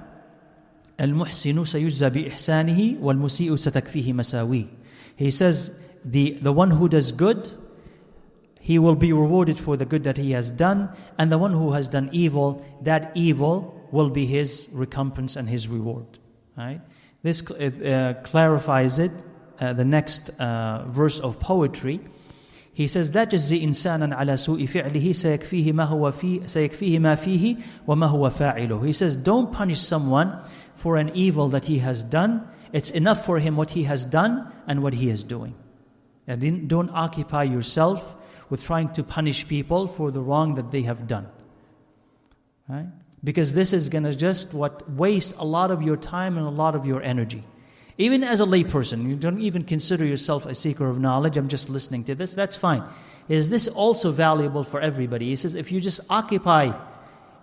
[SPEAKER 1] المحسن سيجزى بإحسانه والمسيء ستكفيه مساويه. He says, the one who does good, he will be rewarded for the good that he has done, and the one who has done evil, that evil will be his recompense and his reward. Right? This clarifies it. The next verse of poetry. He says, لا تجزي إنسانا على سوء فعله سيكفيه ما فيه وما هو فاعله. He says, don't punish someone for an evil that he has done. It's enough for him what he has done and what he is doing. And don't occupy yourself with trying to punish people for the wrong that they have done. Right? Because this is going to just waste a lot of your time and a lot of your energy. Even as a layperson, you don't even consider yourself a seeker of knowledge, I'm just listening to this, that's fine. Is this also valuable for everybody? He says, if you just occupy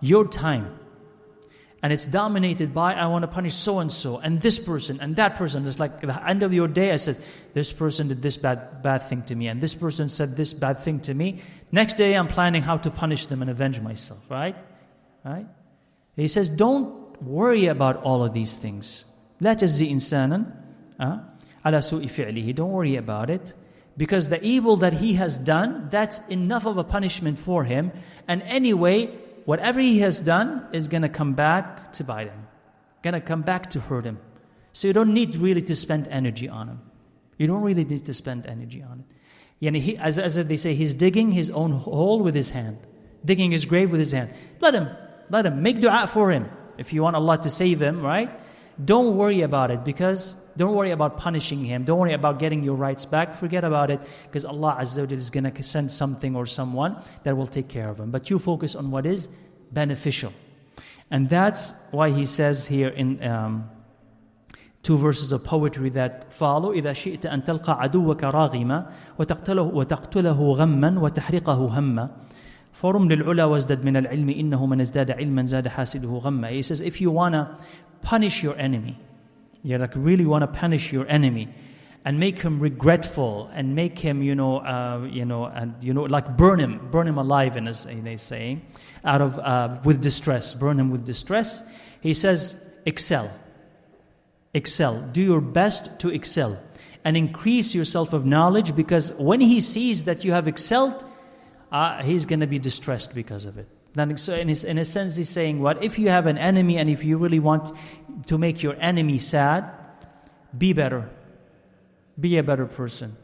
[SPEAKER 1] your time, and it's dominated by, I want to punish so-and-so, and this person, and that person, it's like the end of your day, I said, this person did this bad thing to me, and this person said this bad thing to me. Next day, I'm planning how to punish them and avenge myself, right? Right? He says, don't worry about all of these things. لا تجزي إنسانا على سوء فعله. Don't worry about it. Because the evil that he has done, that's enough of a punishment for him. And anyway, whatever he has done is going to come back to bite him. Going to come back to hurt him. So you don't need really to spend energy on him. You don't really need to spend energy on it. As if they say, he's digging his own hole with his hand. Digging his grave with his hand. Let him. Make dua for him. If you want Allah to save him, right? Don't worry about it, because don't worry about punishing him. Don't worry about getting your rights back. Forget about it, because Allah Azza wa Jalla is going to send something or someone that will take care of him. But you focus on what is beneficial. And that's why he says here in two verses of poetry that follow, إِذَا شِئْتَ أَن تَلْقَى عَدُوَّكَ رَاغِمًا وَتَقْتُلَهُ غَمًّا وَتَحْرِقَهُ هَمًّا فَرُمْ لِلْعُلَى وَازْدَدْ مِنَ الْعِلْمِ إِنَّهُ مَنْ ازْدَادَ عِلْمًا زَادَ حَاسِدُهُ غَمًّا. He says, if you want to punish your enemy, you really want to punish your enemy and make him regretful and make him, like burn him alive, in a saying, with distress, burn him with distress. He says, excel, do your best to excel and increase yourself of knowledge, because when he sees that you have excelled, he's going to be distressed because of it. Then, so in a sense, he's saying what? If you have an enemy and if you really want to make your enemy sad, be better. Be a better person.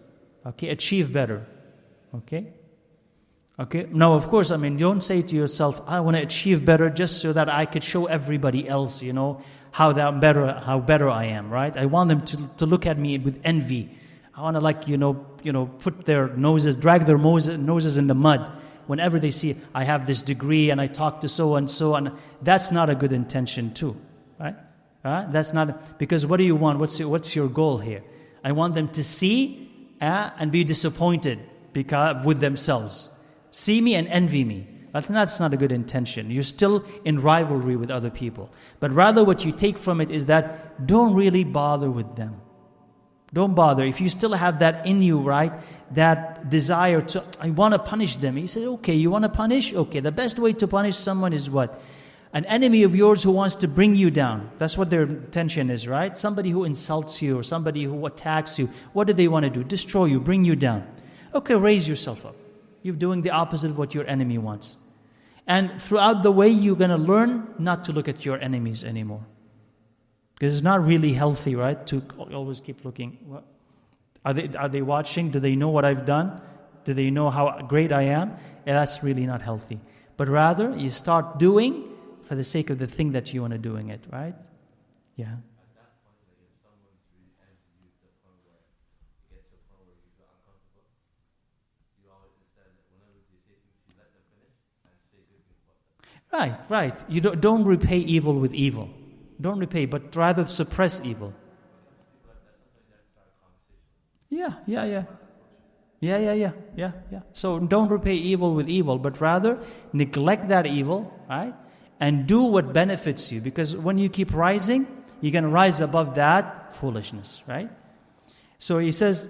[SPEAKER 1] Okay? Achieve better. Okay? Okay? Now, of course, don't say to yourself, I want to achieve better just so that I could show everybody else, how better I am, right? I want them to look at me with envy. I want to put their noses, drag their noses in the mud. Whenever they see, I have this degree and I talk to so and so, and that's not a good intention too, right? That's not, because what do you want? What's your goal here? I want them to see and be disappointed with themselves. See me and envy me. That's not a good intention. You're still in rivalry with other people. But rather what you take from it is that don't really bother with them. Don't bother. If you still have that in you, right? That desire to, I want to punish them. He said, okay, you want to punish? Okay, the best way to punish someone is what? An enemy of yours who wants to bring you down. That's what their intention is, right? Somebody who insults you or somebody who attacks you. What do they want to do? Destroy you, bring you down. Okay, raise yourself up. You're doing the opposite of what your enemy wants. And throughout the way, you're going to learn not to look at your enemies anymore. Because it's not really healthy, right? To always keep looking. Are they watching? Do they know what I've done? Do they know how great I am? Yeah, that's really not healthy. But rather, you start doing for the sake of the thing that you want to doing it, right? Yeah. Right. You don't repay evil with evil. Don't repay, but rather suppress evil. Yeah. So don't repay evil with evil, but rather neglect that evil, right? And do what benefits you. Because when you keep rising, you're going to rise above that foolishness, right? So he says,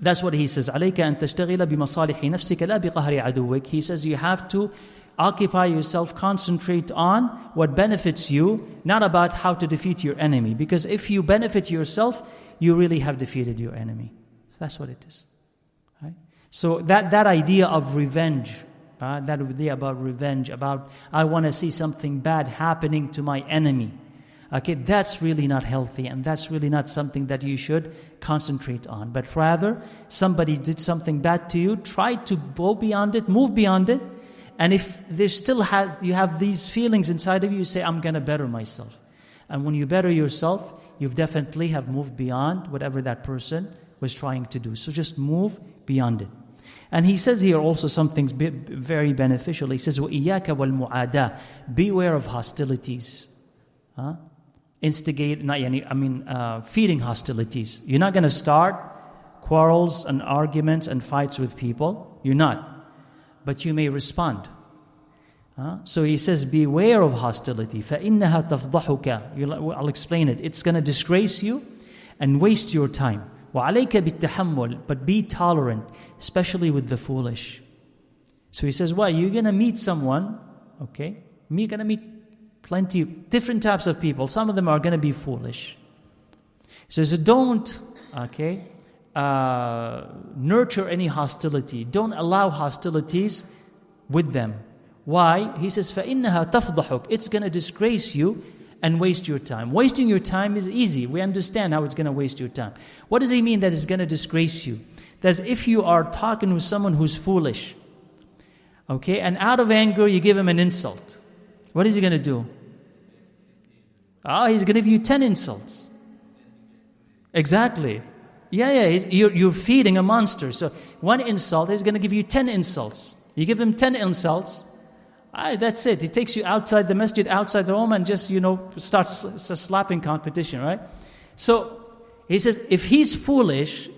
[SPEAKER 1] that's what he says. عليك أن تشتغل بمصالح نفسك لا بقهر عدوك. He says you have to occupy yourself, concentrate on what benefits you, not about how to defeat your enemy. Because if you benefit yourself, you really have defeated your enemy. So that's what it is. Right? So that idea of revenge, that idea about revenge, about I want to see something bad happening to my enemy, okay, that's really not healthy, and that's really not something that you should concentrate on. But rather, somebody did something bad to you, try to go beyond it, move beyond it. And if there's still you have these feelings inside of you, you say, I'm going to better myself. And when you better yourself, you definitely have moved beyond whatever that person was trying to do. So just move beyond it. And he says here also something very beneficial. He says, وَإِيَّاكَ وَالْمُعَادَةِ. Beware of hostilities. Feeding hostilities. You're not going to start quarrels and arguments and fights with people. You're not. But you may respond. So he says, beware of hostility. فَإِنَّهَا تَفْضَحُكَ. I'll explain it. It's going to disgrace you and waste your time. وَعَلَيْكَ بِالتَّحَمُّلِ. But be tolerant, especially with the foolish. So he says, well, you're going to meet someone, okay? You're going to meet plenty of different types of people. Some of them are going to be foolish. So he says, don't, okay, nurture any hostility. Don't allow hostilities with them. Why? He says, فَإِنَّهَا تَفْضَحُكَ. It's going to disgrace you and waste your time. Wasting your time is easy. We understand how it's going to waste your time. What does he mean that it's going to disgrace you? That's if you are talking with someone who's foolish, okay, and out of anger you give him an insult. What is he going to do? He's going to give you 10 insults. Exactly. You're feeding a monster. So one insult, he's going to give you 10 insults. You give him 10 insults, that's it. He takes you outside the masjid, outside the home, and just, starts a slapping competition, right? So he says, if he's foolish,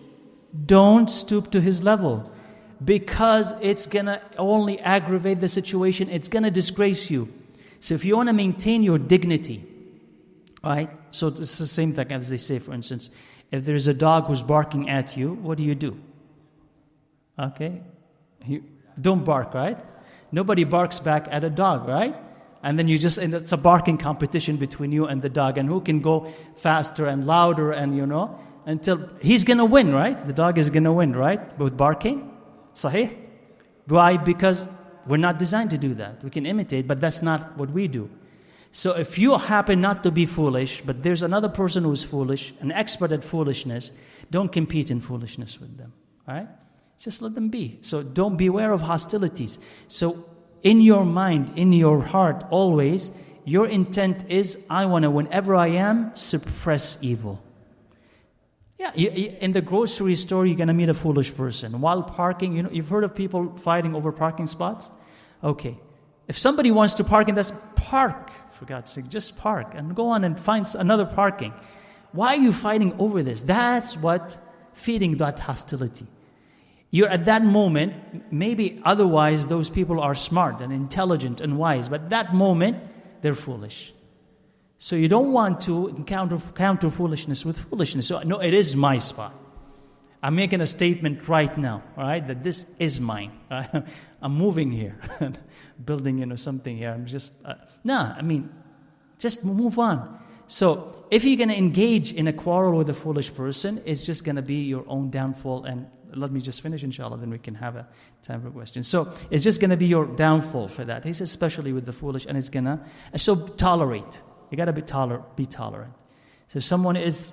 [SPEAKER 1] don't stoop to his level, because it's going to only aggravate the situation. It's going to disgrace you. So if you want to maintain your dignity, right? So this is the same thing as they say, for instance, if there's a dog who's barking at you, what do? Okay? You don't bark, right? Nobody barks back at a dog, right? And then it's a barking competition between you and the dog, and who can go faster and louder, and until he's going to win, right? The dog is going to win, right? With barking. Sahih? Why? Because We're not designed to do that. We can imitate, but that's not what we do. So if you happen not to be foolish, but there's another person who's foolish, an expert at foolishness, don't compete in foolishness with them. All right? Just let them be. So don't beware of hostilities. So in your mind, in your heart, always, your intent is, I want to, whenever I am, suppress evil. Yeah, in the grocery store, you're going to meet a foolish person. While parking, you've heard of people fighting over parking spots? Okay. If somebody wants to park, and that's park, for God's sake, just park and go on and find another parking. Why are you fighting over this? That's what feeding that hostility. You're at that moment, maybe otherwise those people are smart and intelligent and wise, but at that moment, they're foolish. So you don't want to counter foolishness with foolishness. So no, it is my spot. I'm making a statement right now, all right, that this is mine. I'm moving here, building, something here. I'm just, just move on. So if you're going to engage in a quarrel with a foolish person, it's just going to be your own downfall. And let me just finish, inshallah, then we can have a time for questions. So it's just going to be your downfall for that. He says, especially with the foolish, and it's going to, so tolerate. You got to be tolerant. So if someone is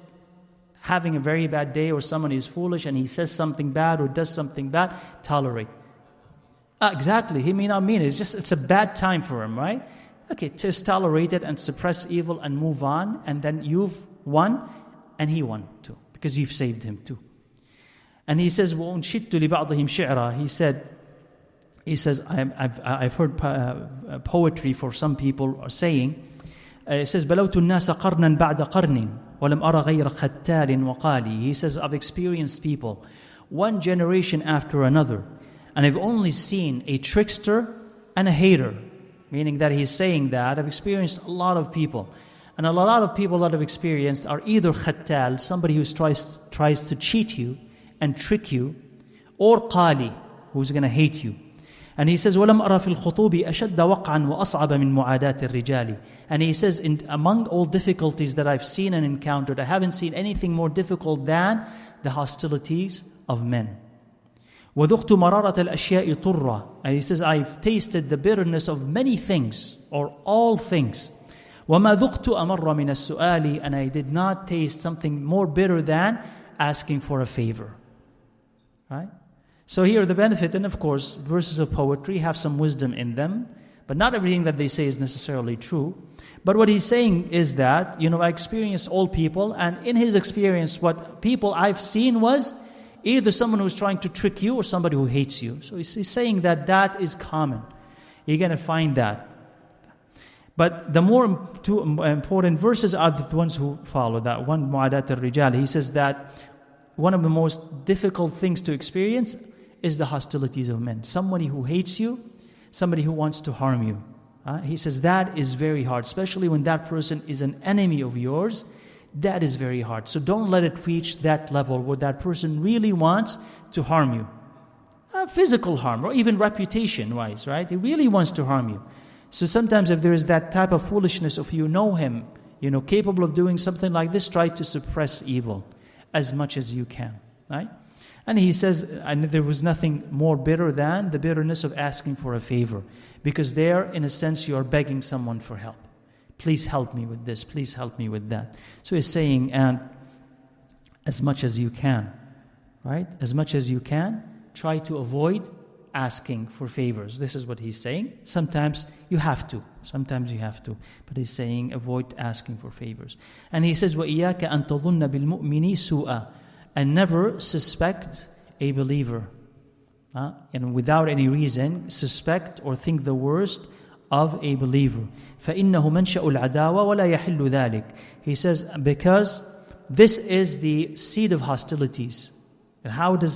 [SPEAKER 1] having a very bad day, or someone is foolish and he says something bad or does something bad, tolerate. Exactly, he may not mean it. It's a bad time for him, right? Okay, just tolerate it and suppress evil and move on, and then you've won and he won too, because you've saved him too. And he says, وَأُنْشِدْتُ لِبَعْضِهِمْ شِعْرًا. He says, I've heard poetry for some people are saying, it says, بَلَوْتُ النَّاسَ قَرْنًا بَعْدَ قَرْنٍ وَلَمْ أَرَ غَيْرَ خَتَّالٍ وَقَالٍ. He says, I've experienced people one generation after another, and I've only seen a trickster and a hater. Meaning that he's saying that I've experienced a lot of people. And a lot of people that I've experienced are either khattal, somebody who tries to cheat you and trick you, or qali, who's going to hate you. And he says, وَلَمْ أَرَى فِي الْخُطُوبِ أَشَدَّ وَقْعًا وَأَصْعَبَ مِنْ مُعَادَاةِ الرِّجَالِ. And he says, among all difficulties that I've seen and encountered, I haven't seen anything more difficult than the hostilities of men. وَذُقْتُ مَرَارَةَ الْأَشْيَاءِ طُرًّا. And he says, I've tasted the bitterness of many things, or all things. وَمَا ذُقْتُ أَمَرَّ مِنَ السُّؤَالِ. And I did not taste something more bitter than asking for a favor. Right? So here the benefit, and of course, verses of poetry have some wisdom in them, but not everything that they say is necessarily true. But what he's saying is that, I experienced all people, and in his experience, what people I've seen was either someone who's trying to trick you or somebody who hates you. So he's saying that is common. You're going to find that. But the more two important verses are the ones who follow that. One, Mu'adat al-Rijal, he says that one of the most difficult things to experience is the hostilities of men. Somebody who hates you, somebody who wants to harm you. He says that is very hard, especially when that person is an enemy of yours. That is very hard. So don't let it reach that level where that person really wants to harm you. Physical harm, or even reputation-wise, right? He really wants to harm you. So sometimes if there is that type of foolishness, if you know him, capable of doing something like this, try to suppress evil as much as you can, right? And he says, and there was nothing more bitter than the bitterness of asking for a favor. Because there, in a sense, you are begging someone for help. Please help me with this. Please help me with that. So he's saying, and as much as you can, right? As much as you can, try to avoid asking for favors. This is what he's saying. Sometimes you have to. But he's saying, avoid asking for favors. And he says, وَإِيَّاكَ أَن تَظُنَّ بِالْمُؤْمِنِ سُوءًا. And never suspect a believer. And without any reason, suspect or think the worst of a believer. فَإِنَّهُ مَنْشَأُ الْعَدَاوَةِ وَلَا يَحِلُّ ذَلِكَ. He says, because this is the seed of hostilities. And how do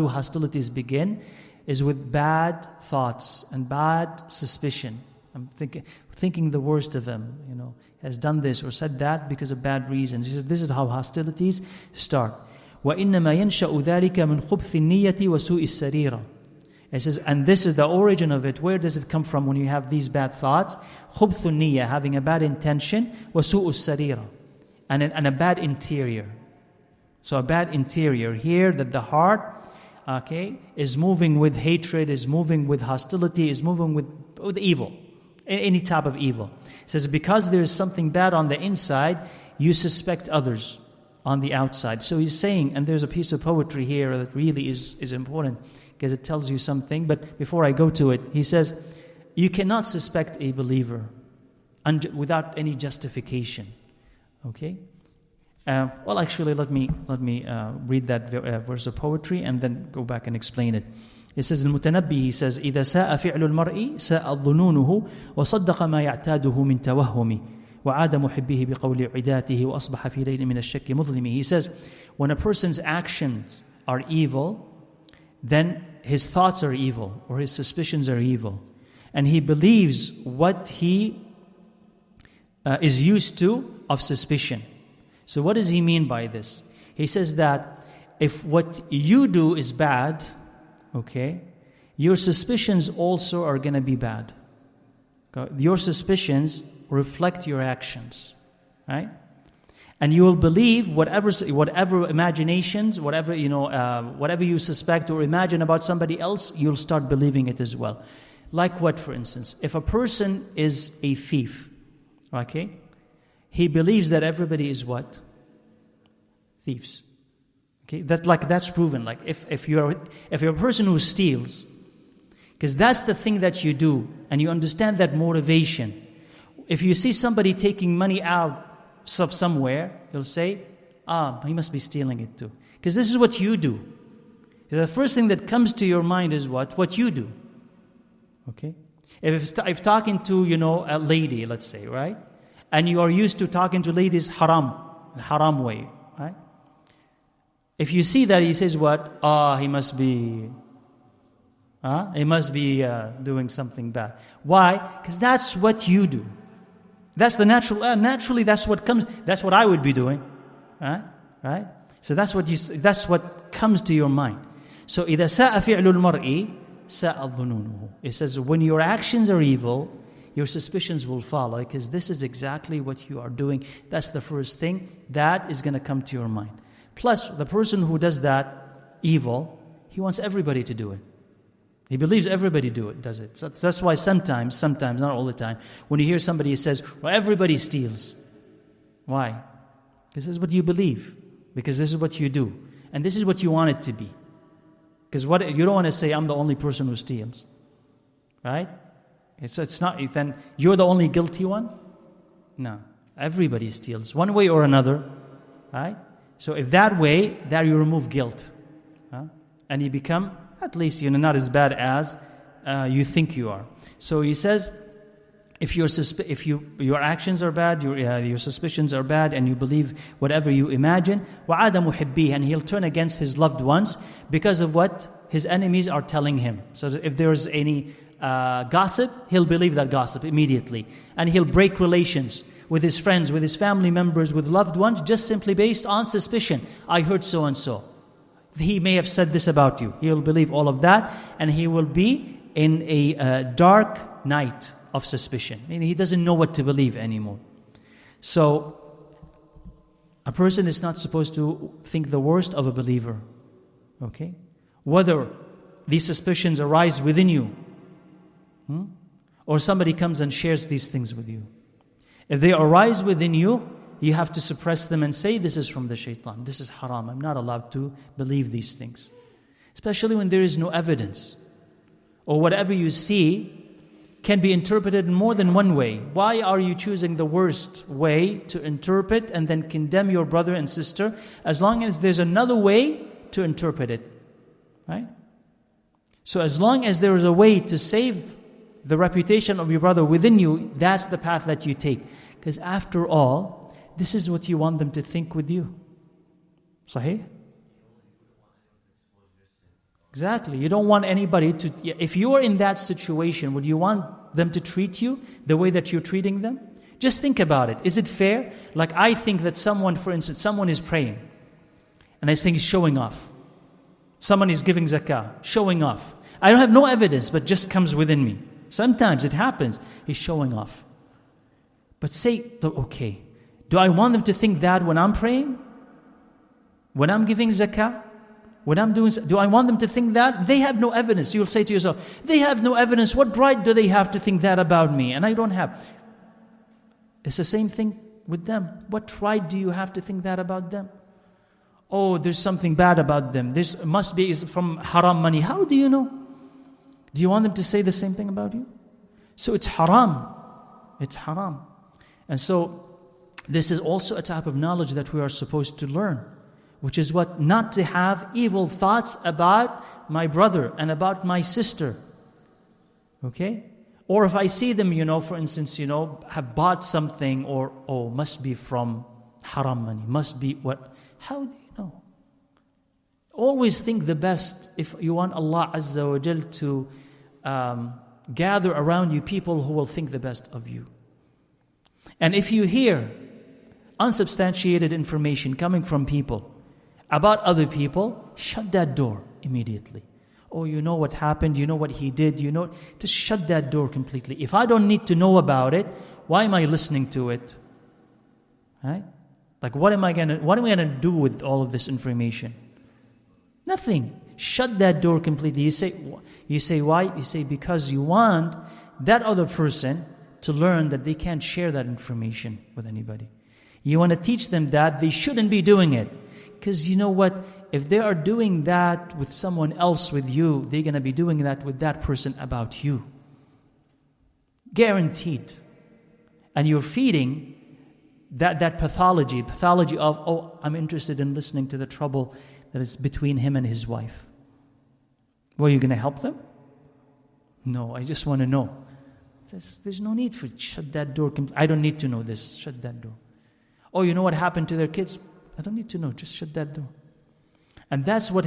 [SPEAKER 1] hostilities begin? Is with bad thoughts and bad suspicion. I'm thinking the worst of him, has done this or said that because of bad reasons. He says, this is how hostilities start. وَإِنَّمَا يَنْشَأُ ذَلِكَ مِنْ خُبْثِ النِّيَّةِ وَسُوءِ السَّرِيرَةِ. It says, and this is the origin of it. Where does it come from when you have these bad thoughts? خُبْثُ النِّيَّةِ, having a bad intention, وَسُوءُ السَّرِيرَةِ, and a bad interior. So a bad interior here, that the heart okay, is moving with hatred, is moving with hostility, is moving with evil, any type of evil. He says, because there is something bad on the inside, you suspect others on the outside. So he's saying, and there's a piece of poetry here that really is important, because it tells you something. But before I go to it, he says, you cannot suspect a believer without any justification. Okay? Well, actually, let me read that verse of poetry and then go back and explain it. It says, المتنبي, he says, إذا ساء فعل المرء ساء ظنونه وصدق ما يعتاده من توهم وعاد محبه بقول عداته وأصبح في ليل من الشك مظلم. He says, when a person's actions are evil, then his thoughts are evil or his suspicions are evil. And he believes what he is used to of suspicion. So what does he mean by this? He says that if what you do is bad, okay, your suspicions also are going to be bad. Your suspicions reflect your actions, right? And you will believe whatever imaginations, whatever you suspect or imagine about somebody else, you'll start believing it as well. Like what, for instance? If a person is a thief, okay, he believes that everybody is what? Thieves. Okay, that's proven. Like if you're a person who steals, because that's the thing that you do, and you understand that motivation. If you see somebody taking money out of somewhere, you'll say, he must be stealing it too. Because this is what you do. The first thing that comes to your mind is what? What you do. Okay? If talking to, a lady, let's say, right? And you are used to talking to ladies the haram way, right? If you see that, he says what? He must be doing something bad. Why? Because that's what you do. That's the natural. Naturally, that's what comes. That's what I would be doing, right? So that's what comes to your mind. So إذا ساء فعل المرء ساء ظنونه. It says when your actions are evil, your suspicions will follow, because this is exactly what you are doing. That's the first thing that is going to come to your mind. Plus, the person who does that evil, he wants everybody to do it. He believes everybody does it. So that's why sometimes, not all the time, when you hear somebody who says, well, everybody steals. Why? This is what you believe. Because this is what you do. And this is what you want it to be. Because you don't want to say, I'm the only person who steals. Right? It's not, then you're the only guilty one? No. Everybody steals, one way or another. Right? So if that way, that you remove guilt. And you become, at least, not as bad as you think you are. So he says, if your actions are bad, your suspicions are bad, and you believe whatever you imagine, وَعَادَ مُحِبِّيهِ, and he'll turn against his loved ones because of what his enemies are telling him. So if there's any gossip, he'll believe that gossip immediately. And he'll break relations with his friends, with his family members, with loved ones, just simply based on suspicion. I heard so-and-so. He may have said this about you. He will believe all of that, and he will be in a dark night of suspicion. He doesn't know what to believe anymore. So, a person is not supposed to think the worst of a believer. Okay? Whether these suspicions arise within you, or somebody comes and shares these things with you. If they arise within you, you have to suppress them and say, this is from the shaitan. This is haram. I'm not allowed to believe these things. Especially when there is no evidence. Or whatever you see can be interpreted in more than one way. Why are you choosing the worst way to interpret and then condemn your brother and sister, as long as there's another way to interpret it? Right? So as long as there is a way to save the reputation of your brother within you, that's the path that you take. Because after all, this is what you want them to think with you. Sahih? Exactly. You don't want anybody to... If you are in that situation, would you want them to treat you the way that you're treating them? Just think about it. Is it fair? Like I think that someone, for instance, someone is praying. And I think he's showing off. Someone is giving zakah, showing off. I don't have no evidence, but just comes within me. Sometimes it happens. He's showing off. But say, okay, do I want them to think that when I'm praying? When I'm giving zakah? When I'm doing, do I want them to think that? They have no evidence. You'll say to yourself, they have no evidence. What right do they have to think that about me? And I don't have. It's the same thing with them. What right do you have to think that about them? Oh, there's something bad about them. This must be from haram money. How do you know? Do you want them to say the same thing about you? So it's haram. It's haram. And so this is also a type of knowledge that we are supposed to learn, which is what? Not to have evil thoughts about my brother and about my sister. Okay? Or if I see them, for instance, have bought something or, must be from haram money, must be what? How do you know? Always think the best if you want Allah Azza wa Jal to gather around you people who will think the best of you. And if you hear unsubstantiated information coming from people about other people, shut that door immediately. Oh, you know what happened, you know what he did, just shut that door completely. If I don't need to know about it, why am I listening to it? Right? Like what am I gonna do with all of this information? Nothing. Shut that door completely. You say why? You say because you want that other person to learn that they can't share that information with anybody. You want to teach them that they shouldn't be doing it. Because you know what? If they are doing that with someone else with you, they're going to be doing that with that person about you. Guaranteed. And you're feeding that pathology of, I'm interested in listening to the trouble that is between him and his wife. Well, are you going to help them? No, I just want to know. There's no need for it. Shut that door. I don't need to know this. Shut that door. Oh, you know what happened to their kids? I don't need to know. Just shut that door. And that's what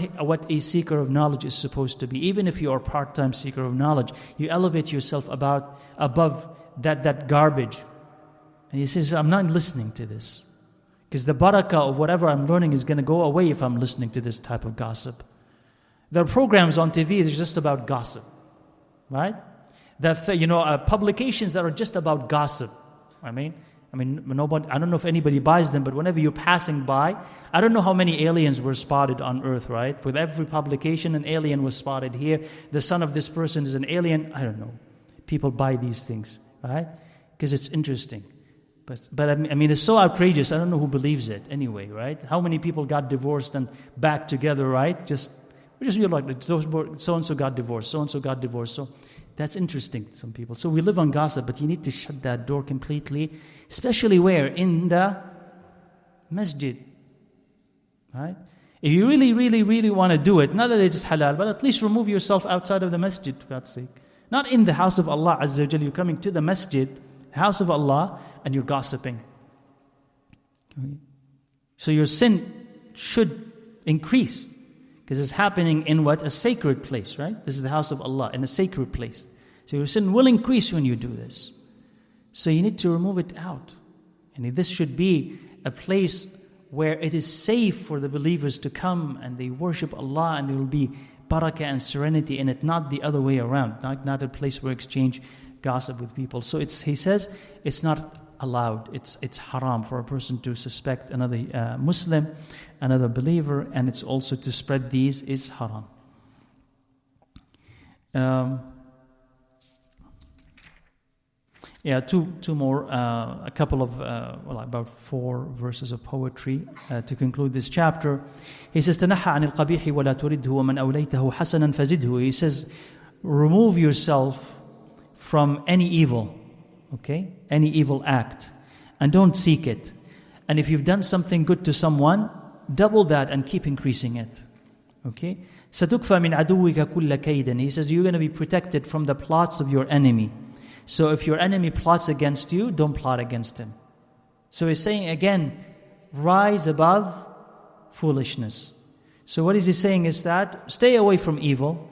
[SPEAKER 1] a seeker of knowledge is supposed to be. Even if you are a part-time seeker of knowledge, you elevate yourself above that garbage. And he says, I'm not listening to this. Because the barakah of whatever I'm learning is going to go away if I'm listening to this type of gossip. There are programs on TV that are just about gossip. Right? Publications that are just about gossip. I mean, nobody, I don't know if anybody buys them, but whenever you're passing by, I don't know how many aliens were spotted on Earth, right? With every publication, an alien was spotted here. The son of this person is an alien. I don't know. People buy these things, right? Because it's interesting. But it's so outrageous. I don't know who believes it anyway, right? How many people got divorced and back together, right? You're like, so-and-so got divorced, so-and-so got divorced. So that's interesting to some people. So we live on gossip, but you need to shut that door completely, especially where? In the masjid. Right? If you really, really, really want to do it, not that it's halal, but at least remove yourself outside of the masjid, for God's sake. Not in the house of Allah Azza wa Jal. You're coming to the masjid, house of Allah, and you're gossiping. Okay. So your sin should increase. Because it's happening in what? A sacred place, right? This is the house of Allah, in a sacred place. So your sin will increase when you do this. So you need to remove it out. And this should be a place where it is safe for the believers to come and they worship Allah and there will be barakah and serenity in it, not the other way around. Not a place where exchange gossip with people. So he says it's not allowed. It's haram for a person to suspect another Muslim, another believer, and it's also to spread these is haram. Two more, a couple of, about 4 verses of poetry to conclude this chapter. He says, تَنَحَّ عَنِ الْقَبِيحِ وَلَا تُرِدْهُ وَمَنْ أَوْلَيْتَهُ حَسَنًا فَزِدْهُ. He says, remove yourself from any evil, okay? Any evil act, and don't seek it. And if you've done something good to someone, double that and keep increasing it, okay? سَتُكْفَى مِنْ عَدُوِّكَ كُلَّ كَيْدٍ. He says, you're going to be protected from the plots of your enemy. So if your enemy plots against you, don't plot against him. So he's saying again, rise above foolishness. So what is he saying is that stay away from evil.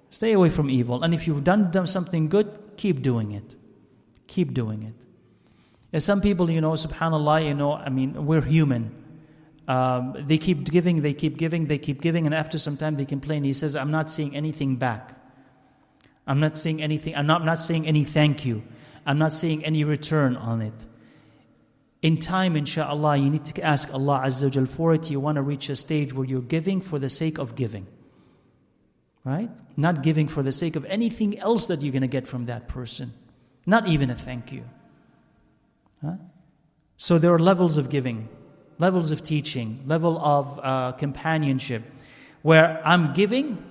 [SPEAKER 1] Stay away from evil. And if you've done something good, keep doing it. Keep doing it. As some people, subhanAllah, we're human. They keep giving, and after some time they complain. He says, I'm not seeing anything back. I'm not seeing anything. I'm not seeing any thank you. I'm not seeing any return on it. In time, inshallah, you need to ask Allah Azza wa Jal for it. You want to reach a stage where you're giving for the sake of giving. Right? Not giving for the sake of anything else that you're going to get from that person. Not even a thank you. Huh? So there are levels of giving, levels of teaching, level of companionship, where I'm giving,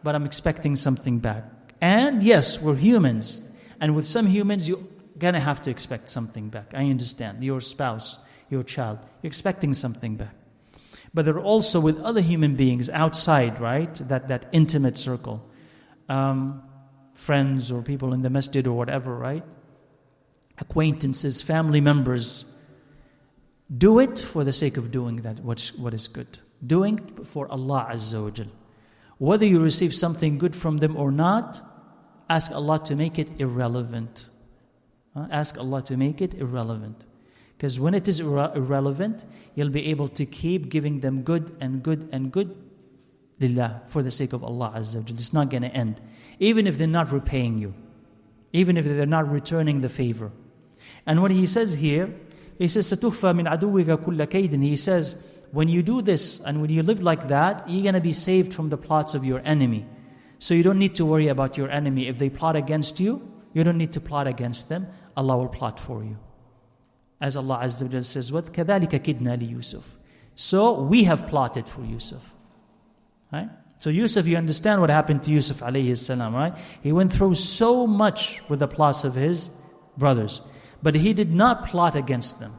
[SPEAKER 1] but I'm expecting something back. And yes, we're humans. And with some humans, you're going to have to expect something back. I understand. Your spouse, your child, you're expecting something back. But there are also with other human beings outside, right? That intimate circle. Friends or people in the masjid or whatever, right? Acquaintances, family members. Do it for the sake of doing that, what is good. Doing it for Allah Azza wa Jal. Whether you receive something good from them or not, ask Allah to make it irrelevant. Ask Allah to make it irrelevant. Because when it is irrelevant, you'll be able to keep giving them good and good and good lillah, for the sake of Allah Azza wa Jal. It's not going to end. Even if they're not repaying you. Even if they're not returning the favor. And what he says here, he says, سَتُخْفَى مِنْ عَدُوِّكَ كُلَّ كَيْدٍ. He says, when you do this and when you live like that, you're going to be saved from the plots of your enemy. So you don't need to worry about your enemy. If they plot against you, you don't need to plot against them. Allah will plot for you. As Allah Azza wa Jal says, what كَذَلِكَ كِدْنَا لِيُوسُف. So we have plotted for Yusuf. Right? So Yusuf, you understand what happened to Yusuf alayhi salam, right? He went through so much with the plots of his brothers. But he did not plot against them.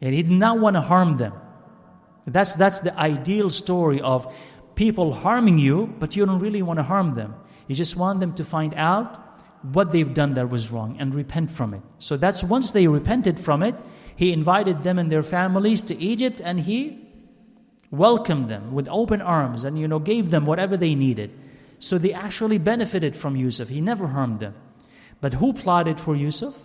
[SPEAKER 1] And he did not want to harm them. That's the ideal story of people harming you, but you don't really want to harm them. You just want them to find out what they've done that was wrong and repent from it. So that's once they repented from it, he invited them and their families to Egypt, and he welcomed them with open arms and gave them whatever they needed. So they actually benefited from Yusuf. He never harmed them. But who plotted for Yusuf?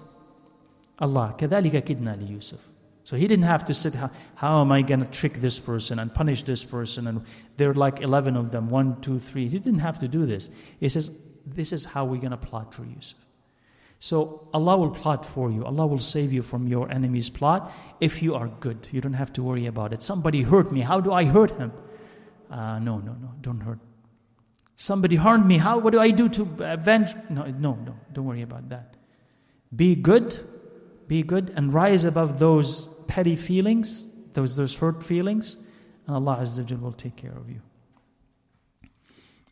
[SPEAKER 1] Allah. كَذَلِكَ كِدْنَا لِيُوسُف. So he didn't have to sit, how am I going to trick this person and punish this person? And there are like 11 of them, 1, 2, 3. He didn't have to do this. He says, this is how we're going to plot for Yusuf. So Allah will plot for you. Allah will save you from your enemy's plot if you are good. You don't have to worry about it. Somebody hurt me. How do I hurt him? No, don't hurt. Somebody harmed me. What do I do to avenge? No, don't worry about that. Be good and rise above those petty feelings, those hurt feelings, and Allah Azza wa Jal will take care of you.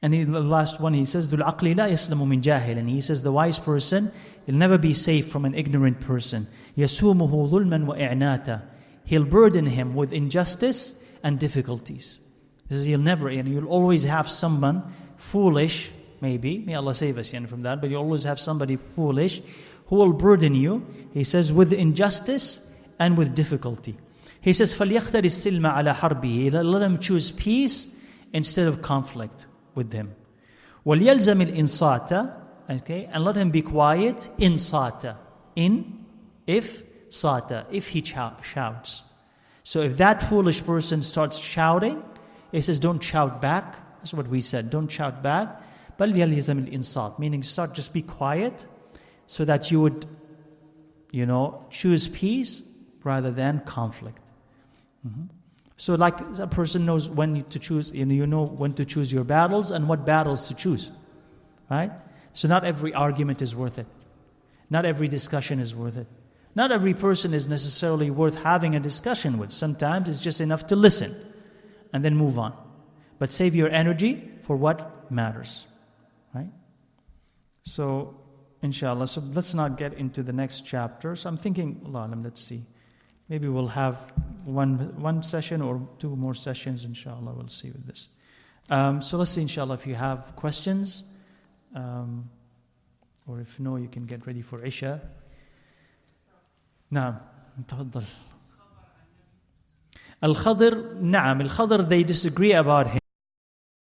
[SPEAKER 1] And the last one, he says, ذُو الْعَقْلِ لَا يَسْلَمُ مِنْ جَاهِلٍ. And he says, the wise person will never be safe from an ignorant person. يَسُومُهُ ظُلْمًا وَإِعْنَاتًا. He'll burden him with injustice and difficulties. He says, you'll always have someone foolish, maybe, may Allah save us from that, but you always have somebody foolish who will burden you, he says, with injustice and with difficulty. He says, فَلْيَخْتَرِ السِّلْمَ عَلَى حَرْبِهِ. Let him choose peace instead of conflict with him. وَلْيَلْزَمِ الْإِنصَاتَ. Okay, and let him be quiet, insata. If he shouts. So if that foolish person starts shouting, he says, don't shout back. That's what we said, don't shout back. بَلْ يَلْزَمِ الْإِنصَات. Meaning just be quiet, so that you would, choose peace rather than conflict. Mm-hmm. So like a person knows when to choose, you know when to choose your battles and what battles to choose. Right? So not every argument is worth it. Not every discussion is worth it. Not every person is necessarily worth having a discussion with. Sometimes it's just enough to listen and then move on. But save your energy for what matters. Right? So inshallah. So let's not get into the next chapter. So I'm thinking, Allah Alam, let's see. Maybe we'll have one session or 2 more sessions, inshallah. We'll see with this. So let's see, inshallah, if you have questions. Or if no, you can get ready for Isha. نعم تفضل. Al-Khadr, نعم, Al-Khadr, they disagree about him.